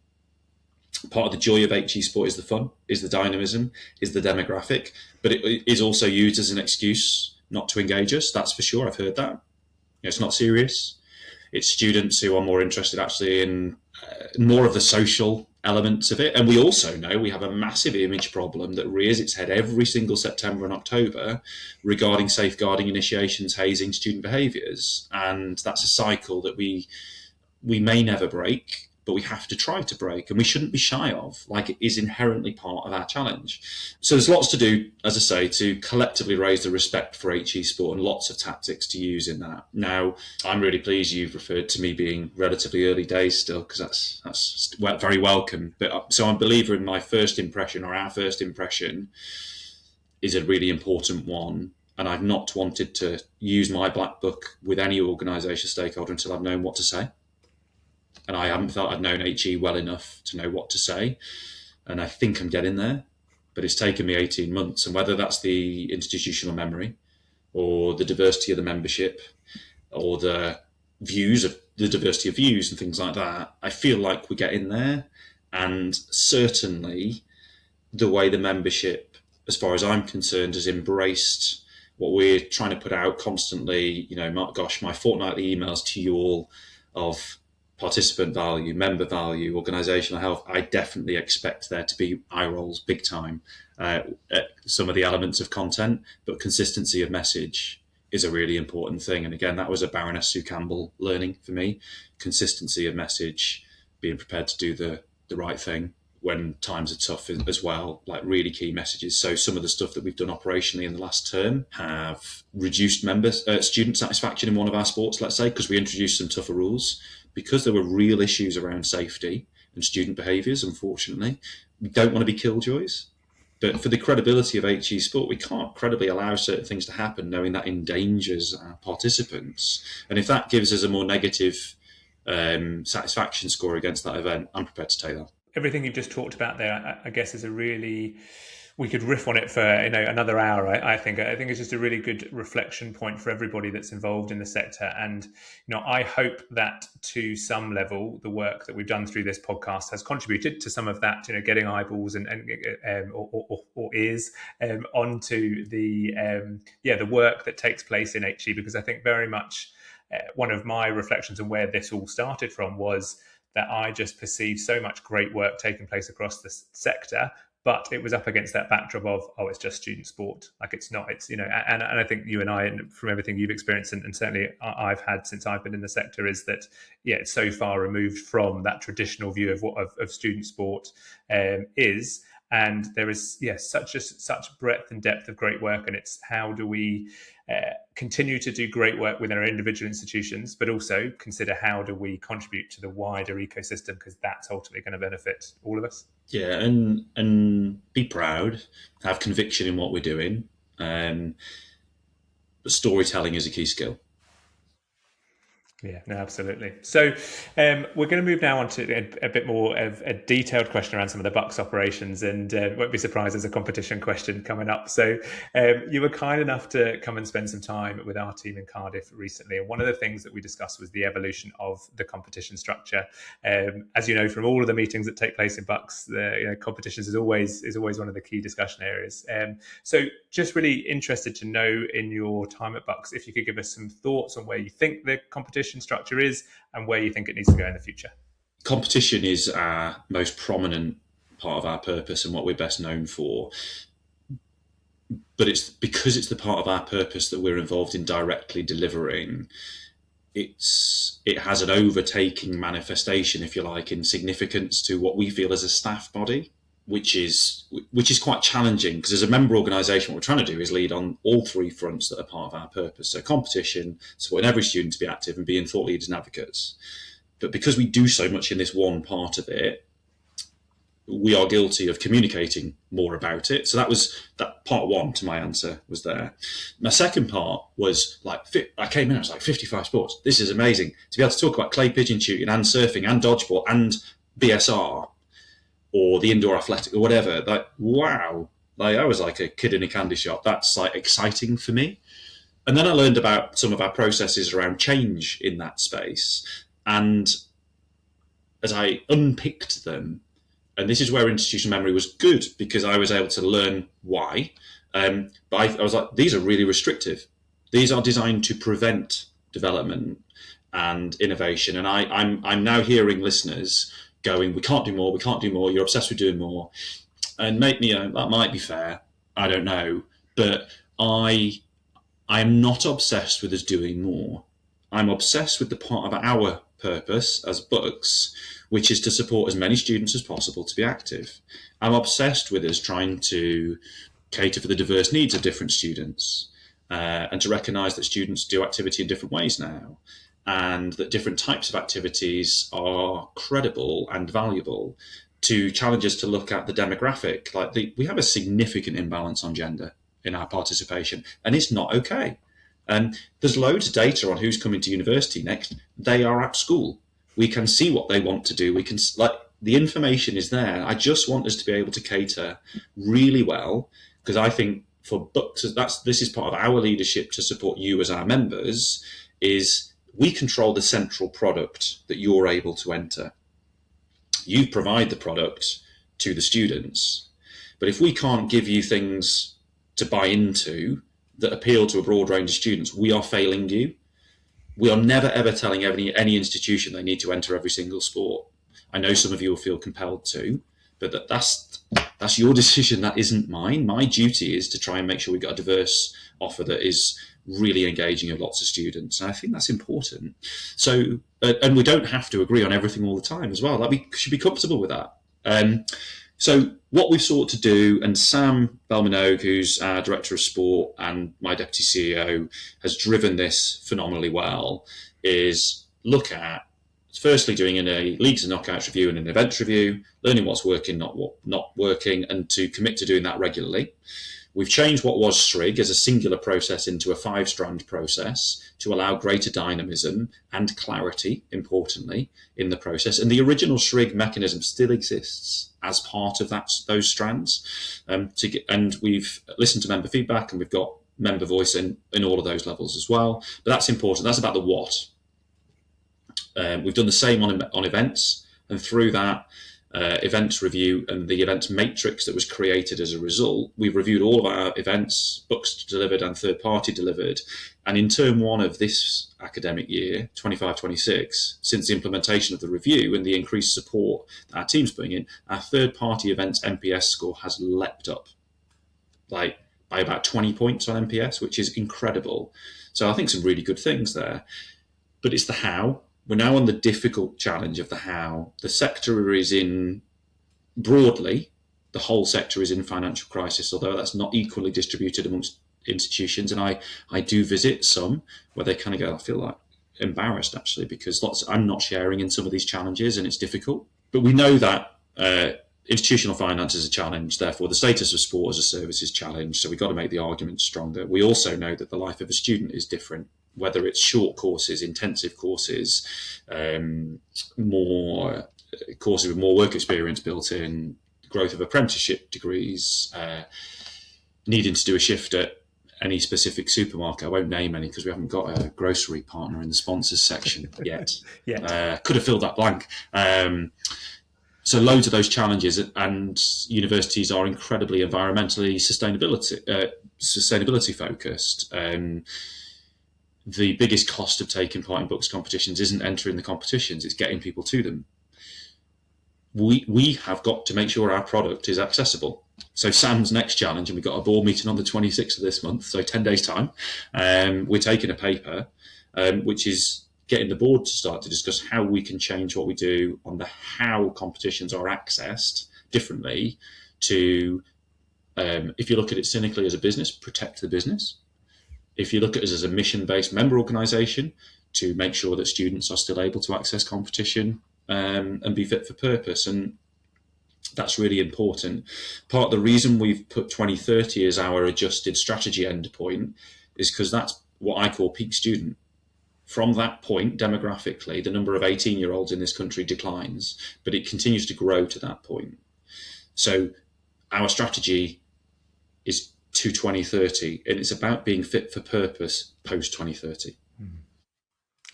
Part of the joy of HE sport is the fun, is the dynamism, is the demographic, but it is also used as an excuse not to engage us. That's for sure. I've heard that. It's not serious. It's students who are more interested actually in more of the social elements of it. And we also know we have a massive image problem that rears its head every single September and October regarding safeguarding initiations, hazing, student behaviours. And that's a cycle that we we may never break, but we have to try to break, and we shouldn't be shy of, like it is inherently part of our challenge. So there's lots to do, as I say, to collectively raise the respect for HE sport, and lots of tactics to use in that. Now, I'm really pleased you've referred to me being relatively early days still, because that's very welcome. But so I'm a believer in my first impression, or our first impression, is a really important one. And I've not wanted to use my black book with any organisation stakeholder until I've known what to say. And I haven't felt I'd known HE well enough to know what to say. And I think I'm getting there, but it's taken me 18 months. And whether that's the institutional memory or the diversity of the membership or the diversity of views and things like that, I feel like we're getting there. And certainly the way the membership, as far as I'm concerned, has embraced what we're trying to put out constantly. My fortnightly emails to you all of participant value, member value, organisational health, I definitely expect there to be eye rolls big time at some of the elements of content, but consistency of message is a really important thing. And again, that was a Baroness Sue Campbell learning for me. Consistency of message, being prepared to do the right thing when times are tough as well, like really key messages. So some of the stuff that we've done operationally in the last term have reduced student satisfaction in one of our sports, let's say, because we introduced some tougher rules, because there were real issues around safety and student behaviours, unfortunately. We don't want to be killjoys. But for the credibility of HE sport, we can't credibly allow certain things to happen knowing that endangers our participants. And if that gives us a more negative satisfaction score against that event, I'm prepared to take that. Everything you've just talked about there, I guess, is we could riff on it for another hour. I think it's just a really good reflection point for everybody that's involved in the sector. And I hope that to some level, the work that we've done through this podcast has contributed to some of that. Getting eyeballs or ears onto the work that takes place in HE, because I think very much one of my reflections and where this all started from was that I just perceived so much great work taking place across the sector, but it was up against that backdrop of, it's just student sport. Like it's not, and I think you and I, and from everything you've experienced, and certainly I've had since I've been in the sector, is that, it's so far removed from that traditional view of what of student sport is. And there is, such breadth and depth of great work. And it's how do we continue to do great work within our individual institutions, but also consider how do we contribute to the wider ecosystem, because that's ultimately going to benefit all of us. Yeah, and be proud, have conviction in what we're doing. But storytelling is a key skill. Yeah, no, absolutely. So we're going to move now on to a bit more of a detailed question around some of the BUCS operations, and won't be surprised there's a competition question coming up. So you were kind enough to come and spend some time with our team in Cardiff recently, and one of the things that we discussed was the evolution of the competition structure. As you know from all of the meetings that take place in BUCS, competitions is always one of the key discussion areas. So just really interested to know, in your time at BUCS, if you could give us some thoughts on where you think the competition structure is and where you think it needs to go in the future. Competition is our most prominent part of our purpose and what we're best known for. But it's because it's the part of our purpose that we're involved in directly delivering. It has an overtaking manifestation, if you like, in significance to what we feel as a staff body, which is quite challenging, because as a member organisation, what we're trying to do is lead on all three fronts that are part of our purpose. So competition, supporting every student to be active and being thought leaders and advocates. But because we do so much in this one part of it, we are guilty of communicating more about it. So that part one to my answer was there. My second part was I came in, I was like, 55 sports. This is amazing. To be able to talk about clay pigeon shooting and surfing and dodgeball and BSR, or the indoor athletic or whatever, wow. I was like a kid in a candy shop. That's exciting for me. And then I learned about some of our processes around change in that space. And as I unpicked them, and this is where institutional memory was good, because I was able to learn why. But I was like, these are really restrictive. These are designed to prevent development and innovation. And I'm now hearing listeners going, we can't do more, you're obsessed with doing more. And maybe that might be fair, I don't know. But I'm not obsessed with us doing more. I'm obsessed with the part of our purpose as BUCS, which is to support as many students as possible to be active. I'm obsessed with us trying to cater for the diverse needs of different students, and to recognise that students do activity in different ways now, and that different types of activities are credible and valuable, to challenge us to look at the demographic. We have a significant imbalance on gender in our participation, and it's not okay. And there's loads of data on who's coming to university next. They are at school. We can see what they want to do. We can, the information is there. I just want us to be able to cater really well, because I think for BUCS, this is part of our leadership to support you as our members, is we control the central product that you're able to enter. You provide the product to the students. But if we can't give you things to buy into that appeal to a broad range of students, we are failing you. We are never ever telling any institution they need to enter every single sport. I know some of you will feel compelled to, but that's your decision. That isn't mine. My duty is to try and make sure we've got a diverse offer that is really engaging of lots of students. And I think that's important. So, and we don't have to agree on everything all the time as well. We should be comfortable with that. So what we've sought to do, and Sam Belminogue, who's our Director of Sport and my Deputy CEO, has driven this phenomenally well, is look at, firstly, doing a leagues and knockouts review and an events review, learning what's working, not working, and to commit to doing that regularly. We've changed what was SRIG as a singular process into a 5-strand process to allow greater dynamism and clarity, importantly, in the process. And the original SRIG mechanism still exists as part of those strands. And we've listened to member feedback, and we've got member voice in all of those levels as well. But that's important. That's about the what. We've done the same on events, and through that events review and the events matrix that was created as a result, we've reviewed all of our events, BUCS delivered and third party delivered. And in term 1 of this academic year, 25-26, since the implementation of the review and the increased support that our team's putting in, our third party events NPS score has leapt up by about 20 points on NPS, which is incredible. So I think some really good things there. But it's the how. We're now on the difficult challenge of the how. The sector is broadly, the whole sector is in financial crisis, although that's not equally distributed amongst institutions. And I do visit some where they kind of go, I feel like embarrassed actually, because I'm not sharing in some of these challenges, and it's difficult. But we know that institutional finance is a challenge, therefore the status of sport as a service is challenged. So we've got to make the argument stronger. We also know that the life of a student is different, whether it's short courses, intensive courses, more courses with more work experience built in, growth of apprenticeship degrees, needing to do a shift at any specific supermarket. I won't name any because we haven't got a grocery partner in the sponsors section yet. Could have filled that blank. So loads of those challenges, and universities are incredibly environmentally sustainability focused. The biggest cost of taking part in BUCS competitions isn't entering the competitions, it's getting people to them. We have got to make sure our product is accessible. So Sam's next challenge, and we've got a board meeting on the 26th of this month, so 10 days time, we're taking a paper, which is getting the board to start to discuss how we can change what we do on the how competitions are accessed differently to, if you look at it cynically as a business, protect the business. If you look at us as a mission-based member organisation, to make sure that students are still able to access competition and be fit for purpose. And that's really important. Part of the reason we've put 2030 as our adjusted strategy endpoint is because that's what I call peak student. From that point, demographically, the number of 18-year-olds in this country declines, but it continues to grow to that point. So our strategy is to 2030, and it's about being fit for purpose post 2030.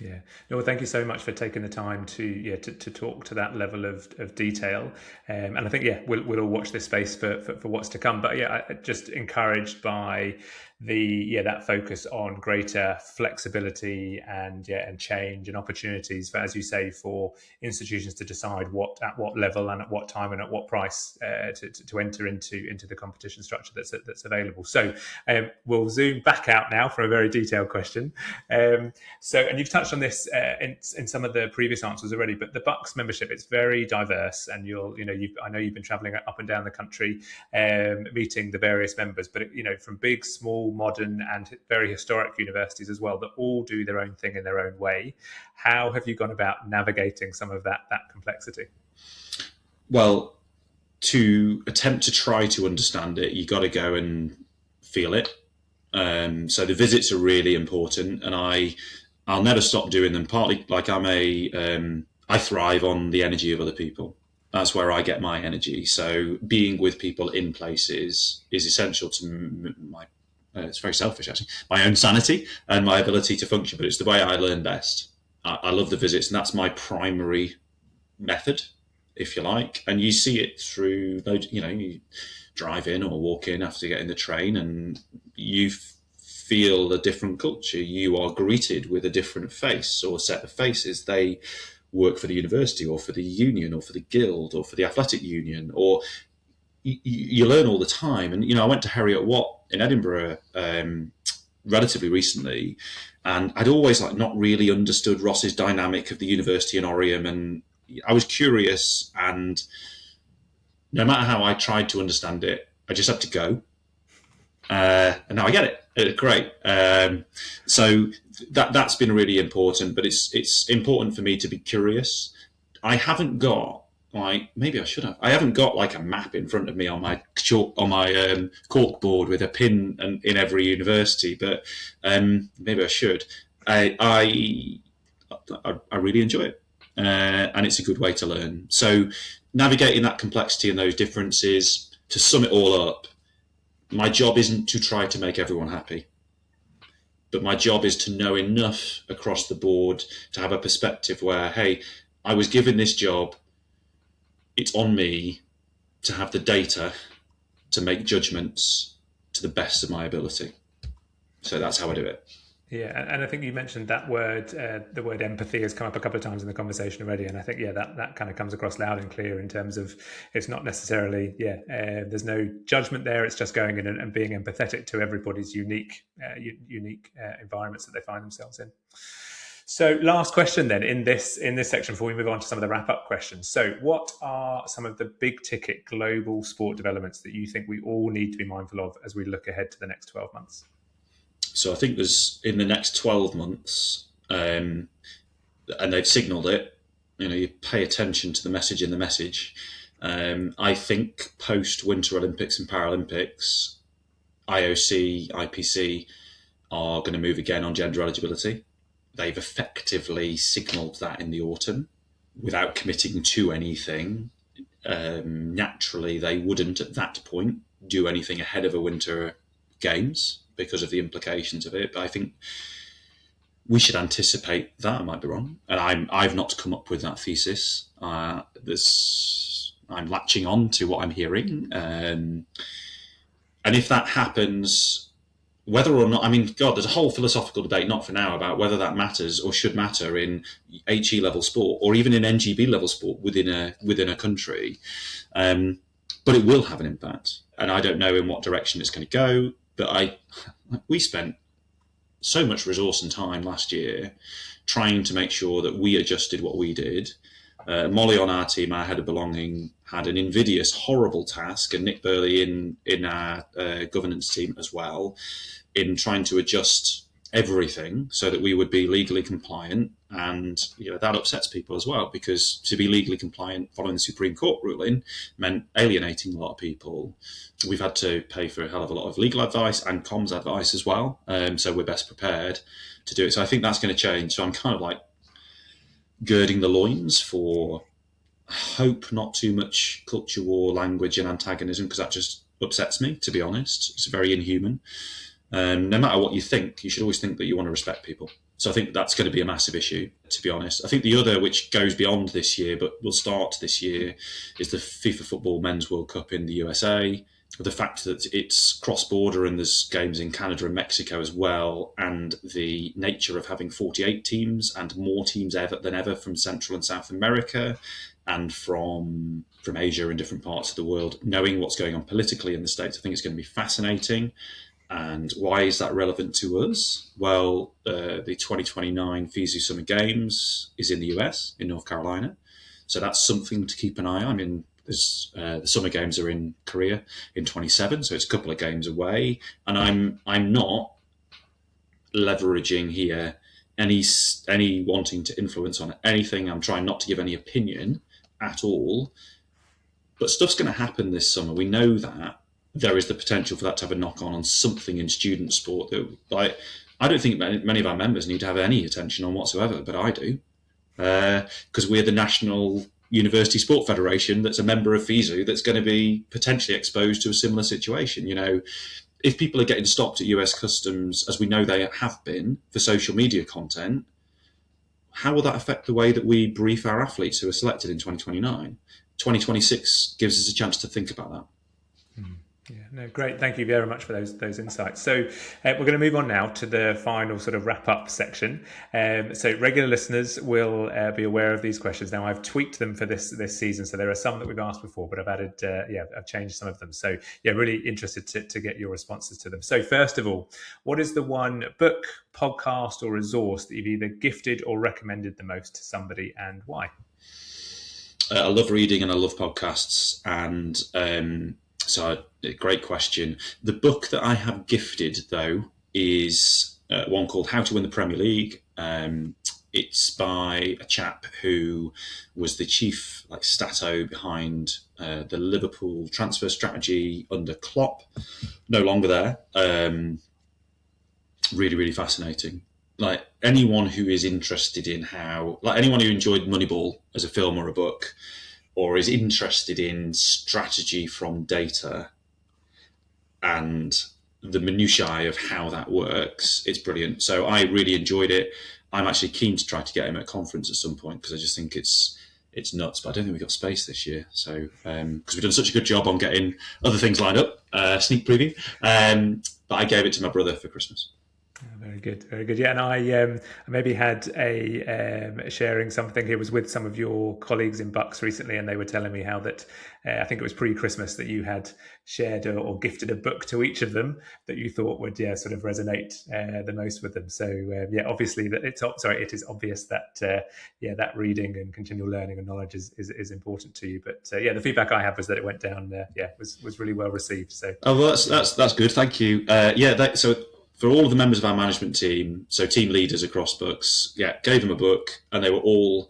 Yeah. No, well, thank you so much for taking the time to talk to that level of detail. And I think, we'll all watch this space for what's to come. But I just encouraged by that focus on greater flexibility and change and opportunities for, as you say, for institutions to decide at what level and at what time and at what price to enter into the competition structure that's available. So we'll zoom back out now for a very detailed question. And you've touched touched on this in some of the previous answers already, but the BUCS membership, it's very diverse, and I know you've been traveling up and down the country, meeting the various members, but from big, small, modern, and very historic universities as well, that all do their own thing in their own way. How have you gone about navigating some of that complexity? Well, to attempt to try to understand it, you got to go and feel it. So the visits are really important, and I'll never stop doing them. Partly, like I thrive on the energy of other people. That's where I get my energy. So being with people in places is essential to my. It's very selfish, actually. My own sanity and my ability to function, but it's the way I learn best. I love the visits, and that's my primary method, if you like. And you see it through, you drive in or walk in after getting the train, and you feel a different culture. You are greeted with a different face or set of faces. They work for the university or for the union or for the guild or for the athletic union, or you learn all the time. And I went to Heriot Watt in Edinburgh relatively recently, and I'd always not really understood Ross's dynamic of the university in Oriam, and I was curious, and no matter how I tried to understand it, I just had to go. And now I get it. It's great. So that's been really important, but it's important for me to be curious. I haven't got maybe I should have. I haven't got a map in front of me on my cork board with a pin in every university, but maybe I should. I really enjoy it, and it's a good way to learn. So navigating that complexity and those differences, to sum it all up, my job isn't to try to make everyone happy, but my job is to know enough across the board to have a perspective where, hey, I was given this job, it's on me to have the data to make judgments to the best of my ability. So that's how I do it. Yeah, and I think you mentioned that word, the word empathy has come up a couple of times in the conversation already, and I think that kind of comes across loud and clear in terms of it's not necessarily there's no judgment there. It's just going in and being empathetic to everybody's unique environments that they find themselves in. So, last question then in this section before we move on to some of the wrap up questions. So, what are some of the big ticket global sport developments that you think we all need to be mindful of as we look ahead to the next 12 months? So I think there's, in the next 12 months, and they've signalled it, you pay attention to the message in the message. I think post-Winter Olympics and Paralympics, IOC, IPC are going to move again on gender eligibility. They've effectively signalled that in the autumn without committing to anything. Naturally, they wouldn't at that point do anything ahead of a Winter Games because of the implications of it. But I think we should anticipate that. I might be wrong, and I've not come up with that thesis. I'm latching on to what I'm hearing, and if that happens, whether or not, there's a whole philosophical debate, not for now, about whether that matters or should matter in HE level sport or even in NGB level sport within a country. But it will have an impact, and I don't know in what direction it's going to go. But we spent so much resource and time last year trying to make sure that we adjusted what we did. Molly on our team, our head of belonging, had an invidious, horrible task, and Nick Burley in our governance team as well, in trying to adjust everything so that we would be legally compliant. And that upsets people as well, because to be legally compliant following the Supreme Court ruling meant alienating a lot of people. We've had to pay for a hell of a lot of legal advice and comms advice as well, so we're best prepared to do it. So I think that's going to change. So I'm kind of girding the loins for, hope not too much culture war, language and antagonism, because that just upsets me, to be honest. It's very inhuman. No matter what you think, you should always think that you want to respect people. So I think that's going to be a massive issue, to be honest. I think the other, which goes beyond this year, but will start this year, is the FIFA Football Men's World Cup in the USA. The fact that it's cross-border and there's games in Canada and Mexico as well, and the nature of having 48 teams and more teams than ever from Central and South America and from Asia and different parts of the world, knowing what's going on politically in the States, I think it's going to be fascinating. And why is that relevant to us? Well, the 2029 FISU Summer Games is in the US, in North Carolina. So that's something to keep an eye on. I mean, the Summer Games are in Korea in 27, so it's a couple of games away. And I'm not leveraging here any wanting to influence on anything. I'm trying not to give any opinion at all. But stuff's going to happen this summer. We know that. There is the potential for that to have a knock-on on something in student sport. That, like, I don't think many of our members need to have any attention on whatsoever, but I do. Because we're the National University Sport Federation that's a member of FISU that's going to be potentially exposed to a similar situation. You know, if people are getting stopped at US Customs, as we know they have been, for social media content, how will that affect the way that we brief our athletes who are selected in 2029? 2026 gives us a chance to think about that. Yeah, no, great. Thank you very much for those insights. So we're going to move on now to the final sort of wrap-up section. So regular listeners will be aware of these questions. Now, I've tweaked them for this season, so there are some that we've asked before, but I've added, I've changed some of them. So yeah, really interested to get your responses to them. So first of all, what is the one book, podcast, or resource that you've either gifted or recommended the most to somebody, and why? I love reading and I love podcasts, and so great question. The book that I have gifted, though, is one called How to Win the Premier League. It's by a chap who was the chief stato behind the Liverpool transfer strategy under Klopp. No longer there. Really, really fascinating. Like, anyone who is interested in anyone who enjoyed Moneyball as a film or a book, or is interested in strategy from data and the minutiae of how that works, it's brilliant. So I really enjoyed it. I'm actually keen to try to get him at a conference at some point, because I just think it's nuts, but I don't think we've got space this year. So because we've done such a good job on getting other things lined up, sneak preview. But I gave it to my brother for Christmas. Very good, very good. Yeah, and I maybe had sharing something. He was with some of your colleagues in BUCS recently, and they were telling me how that I think it was pre-Christmas that you had shared or gifted a book to each of them that you thought would sort of resonate the most with them. So obviously that it is obvious that that reading and continual learning and knowledge is important to you. But the feedback I had was that it went down. Was really well received. So that's good. Thank you. So. For all of the members of our management team, so team leaders across BUCS, gave them a book, and they were all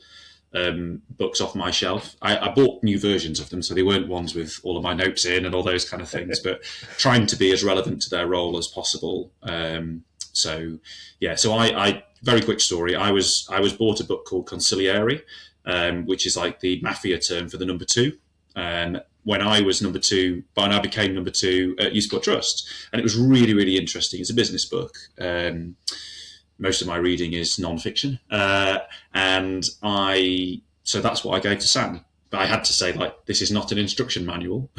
books off my shelf. I bought new versions of them, so they weren't ones with all of my notes in and all those kind of things, but trying to be as relevant to their role as possible. So I very quick story. I was bought a book called Consigliere, which is like the mafia term for the number two. When I was number two, but I became number two at Sport Trust. And it was really, really interesting. It's a business book. Most of my reading is non-fiction. So that's what I gave to Sam. But I had to say, this is not an instruction manual.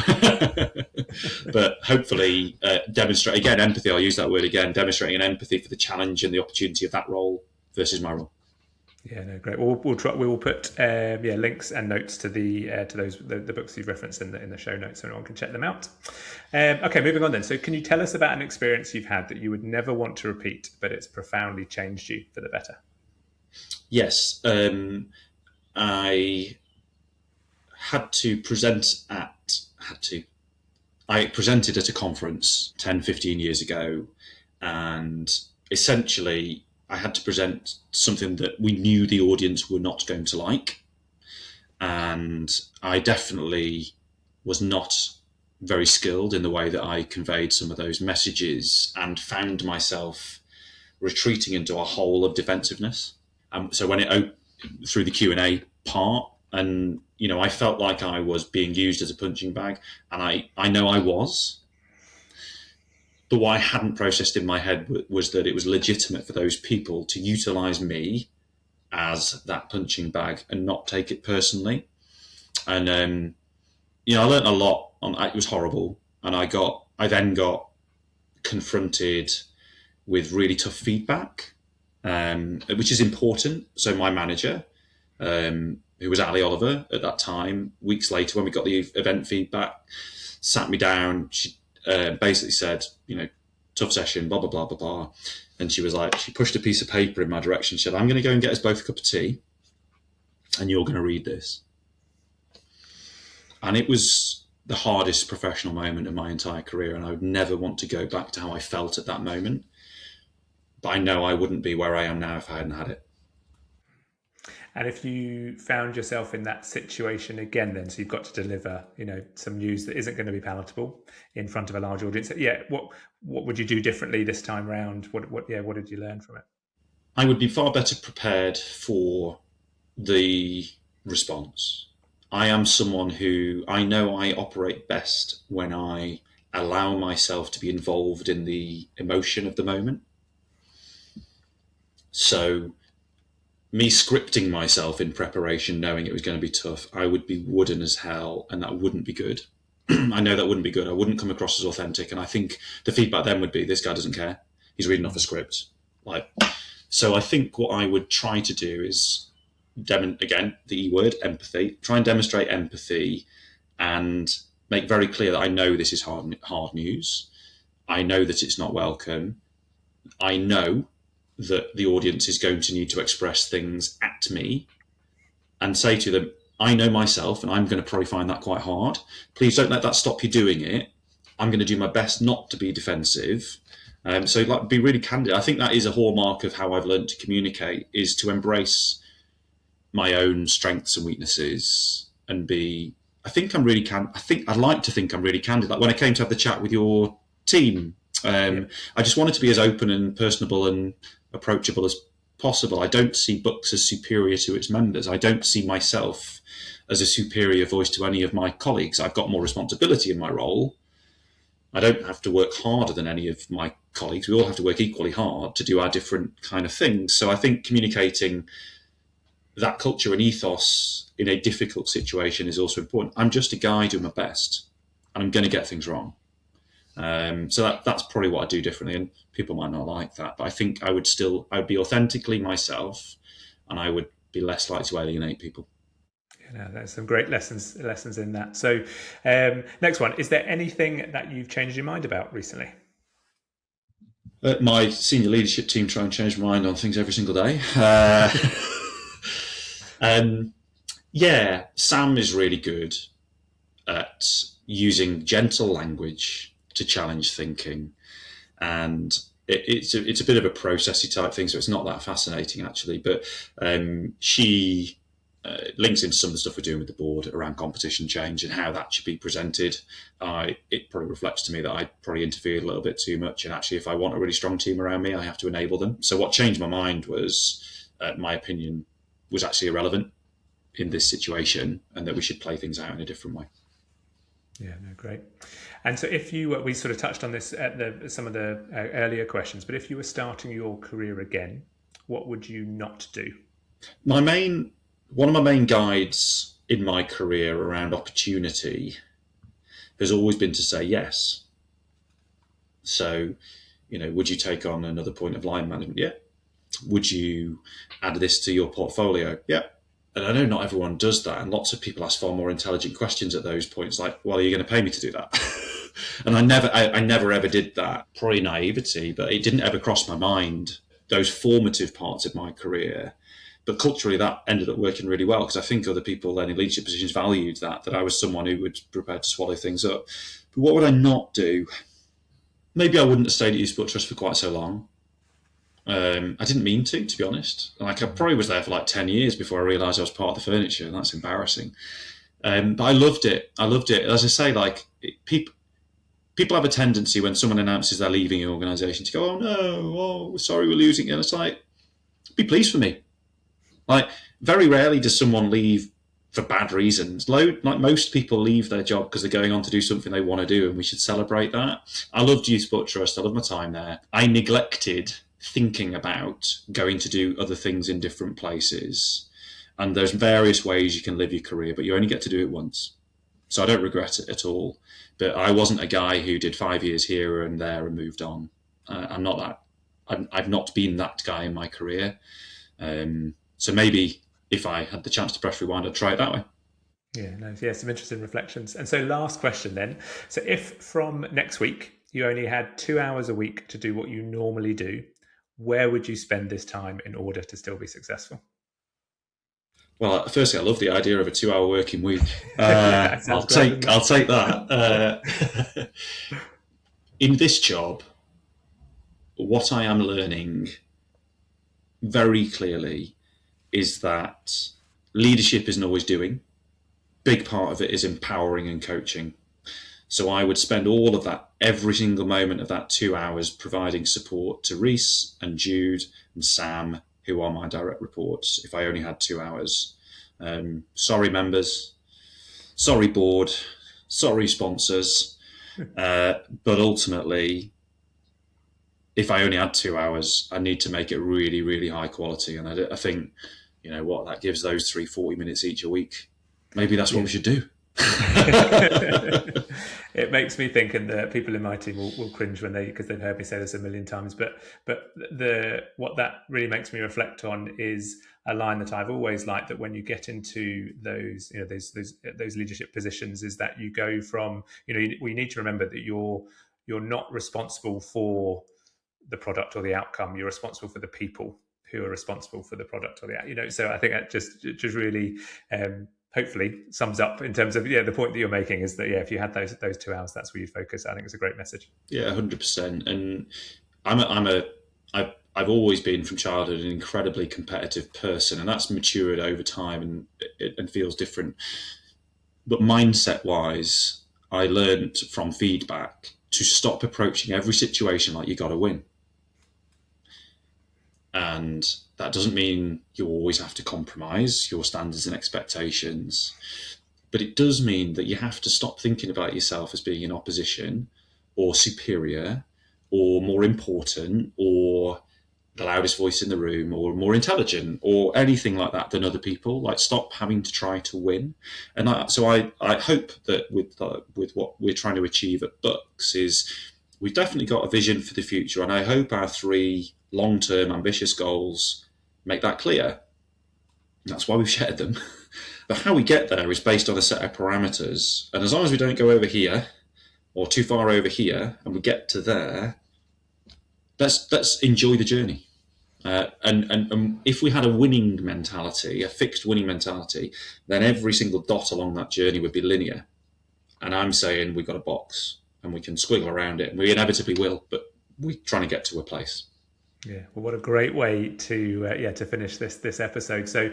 But hopefully demonstrate, again, empathy, I'll use that word again, demonstrating an empathy for the challenge and the opportunity of that role versus my role. Yeah, no, great. We'll try. We will put links and notes to the books you've referenced in the show notes, so anyone can check them out. Okay, moving on then. So, can you tell us about an experience you've had that you would never want to repeat, but it's profoundly changed you for the better? Yes, I had to present I presented at a conference 10, 15 years ago, and essentially I had to present something that we knew the audience were not going to like. And I definitely was not very skilled in the way that I conveyed some of those messages, and found myself retreating into a hole of defensiveness. So when through the Q&A part, and I felt like I was being used as a punching bag, and I know I was. But what I hadn't processed in my head was that it was legitimate for those people to utilize me as that punching bag and not take it personally. And, I learned a lot. It was horrible. And I then got confronted with really tough feedback, which is important. So my manager, who was Ali Oliver at that time, weeks later when we got the event feedback, sat me down. She basically said, tough session, blah, blah, blah, blah, blah. And she was like, she pushed a piece of paper in my direction. She said, I'm going to go and get us both a cup of tea and you're going to read this. And it was the hardest professional moment of my entire career. And I would never want to go back to how I felt at that moment. But I know I wouldn't be where I am now if I hadn't had it. And if you found yourself in that situation again, then so you've got to deliver, some news that isn't going to be palatable in front of a large audience. Yeah, what would you do differently this time round? What did you learn from it? I would be far better prepared for the response. I am someone who I know I operate best when I allow myself to be involved in the emotion of the moment. So me scripting myself in preparation, knowing it was going to be tough, I would be wooden as hell, and that wouldn't be good. I know that wouldn't be good. I wouldn't come across as authentic, and I think the feedback then would be, this guy doesn't care. He's reading off a script. So I think what I would try to do is, again, the E word, empathy. Try and demonstrate empathy and make very clear that I know this is hard news. I know that it's not welcome. I know that the audience is going to need to express things at me, and say to them, I know myself and I'm going to probably find that quite hard. Please don't let that stop you doing it. I'm going to do my best not to be defensive. So be really candid. I think that is a hallmark of how I've learned to communicate, is to embrace my own strengths and weaknesses and be, I think I'm really I'd like to think I'm really candid. Like when I came to have the chat with your team, I just wanted to be as open and personable and approachable as possible. I don't see BUCS as superior to its members. I don't see myself as a superior voice to any of my colleagues. I've got more responsibility in my role. I don't have to work harder than any of my colleagues. We all have to work equally hard to do our different kind of things. So I think communicating that culture and ethos in a difficult situation is also important. I'm just a guy doing my best, and I'm going to get things wrong. So that's probably what I do differently, and people might not like that, but I think I would be authentically myself, and I would be less likely to alienate people. There's some great lessons in that. So next one, is there anything that you've changed your mind about recently? My senior leadership team try and change my mind on things every single day. Sam is really good at using gentle language to challenge thinking, and it's a bit of a processy type thing, so it's not that fascinating actually, but she links into some of the stuff we're doing with the board around competition change and how that should be presented. It probably reflects to me that I probably interfered a little bit too much, and actually if I want a really strong team around me, I have to enable them. So what changed my mind was my opinion was actually irrelevant in this situation, and that we should play things out in a different way. Yeah, no, great. And so if we sort of touched on this at some of the earlier questions, but if you were starting your career again, what would you not do? One of my main guides in my career around opportunity has always been to say yes. So, would you take on another point of line management? Yeah. Would you add this to your portfolio? Yeah. And I know not everyone does that, and lots of people ask far more intelligent questions at those points, like, well, are you going to pay me to do that? And I never ever did that. Probably naivety, but it didn't ever cross my mind, those formative parts of my career. But culturally, that ended up working really well, because I think other people then in leadership positions valued that I was someone who was prepared to swallow things up. But what would I not do? Maybe I wouldn't have stayed at Sport Trust for quite so long. I didn't mean to be honest. I probably was there for like 10 years before I realised I was part of the furniture, and that's embarrassing. But I loved it. As I say, people have a tendency when someone announces they're leaving an organisation to go, oh no, sorry, we're losing it. And it's like, be pleased for me. Very rarely does someone leave for bad reasons. Most people leave their job because they're going on to do something they want to do, and we should celebrate that. I loved Youth Sport Trust. I loved my time there. I neglected thinking about going to do other things in different places. And there's various ways you can live your career, but you only get to do it once. So I don't regret it at all. But I wasn't a guy who did 5 years here and there and moved on. I'm not that. I've not been that guy in my career. So maybe if I had the chance to press rewind, I'd try it that way. Yeah, some interesting reflections. And so last question then. So if from next week you only had 2 hours a week to do what you normally do, where would you spend this time in order to still be successful? Well, firstly, I love the idea of a 2 hour working week. Yeah, sounds great, doesn't I'll it? take that. In this job, what I am learning very clearly is that leadership isn't always doing. Big part of it is empowering and coaching. So I would spend all of that, every single moment of that 2 hours, providing support to Reese and Jude and Sam, who are my direct reports, if I only had 2 hours. Sorry, members. Sorry, board. Sorry, sponsors. But ultimately, if I only had 2 hours, I need to make it really, really high quality. And I think, that gives those 40 minutes each a week. Maybe that's what we should do. It makes me think, and the people in my team will cringe because they've heard me say this a million times. But what that really makes me reflect on is a line that I've always liked, that when you get into those leadership positions, is that you go from we need to remember that you're not responsible for the product or the outcome. You're responsible for the people who are responsible for the product or the So I think that just really hopefully sums up in terms of the point that you're making, is that if you had those 2 hours, that's where you focus. I think it's a great message. Yeah, 100%. And I've always been from childhood an incredibly competitive person, and that's matured over time, and it feels different. But mindset wise, I learned from feedback to stop approaching every situation like you got to win. And that doesn't mean you always have to compromise your standards and expectations. But it does mean that you have to stop thinking about yourself as being in opposition or superior or more important or the loudest voice in the room or more intelligent or anything like that than other people. Like, stop having to try to win. And I hope that with what we're trying to achieve at BUCS is we've definitely got a vision for the future. And I hope our 3 long-term ambitious goals make that clear. That's why we've shared them. But how we get there is based on a set of parameters. And as long as we don't go over here or too far over here and we get to there, let's enjoy the journey. And if we had a winning mentality, a fixed winning mentality, then every single dot along that journey would be linear. And I'm saying we've got a box and we can squiggle around it, and we inevitably will, but we're trying to get to a place. Yeah, well, what a great way to finish this episode. So,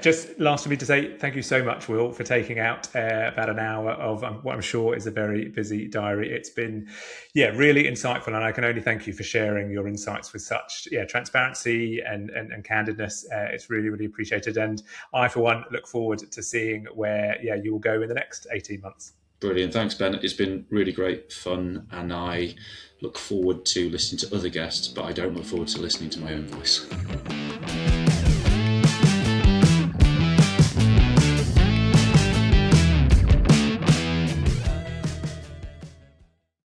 just last for me to say thank you so much, Will, for taking out about an hour of what I'm sure is a very busy diary. It's been really insightful, and I can only thank you for sharing your insights with such transparency and candidness. It's really, really appreciated, and I, for one, look forward to seeing where you will go in the next 18 months. Brilliant. Thanks, Ben. It's been really great fun, and I look forward to listening to other guests, but I don't look forward to listening to my own voice.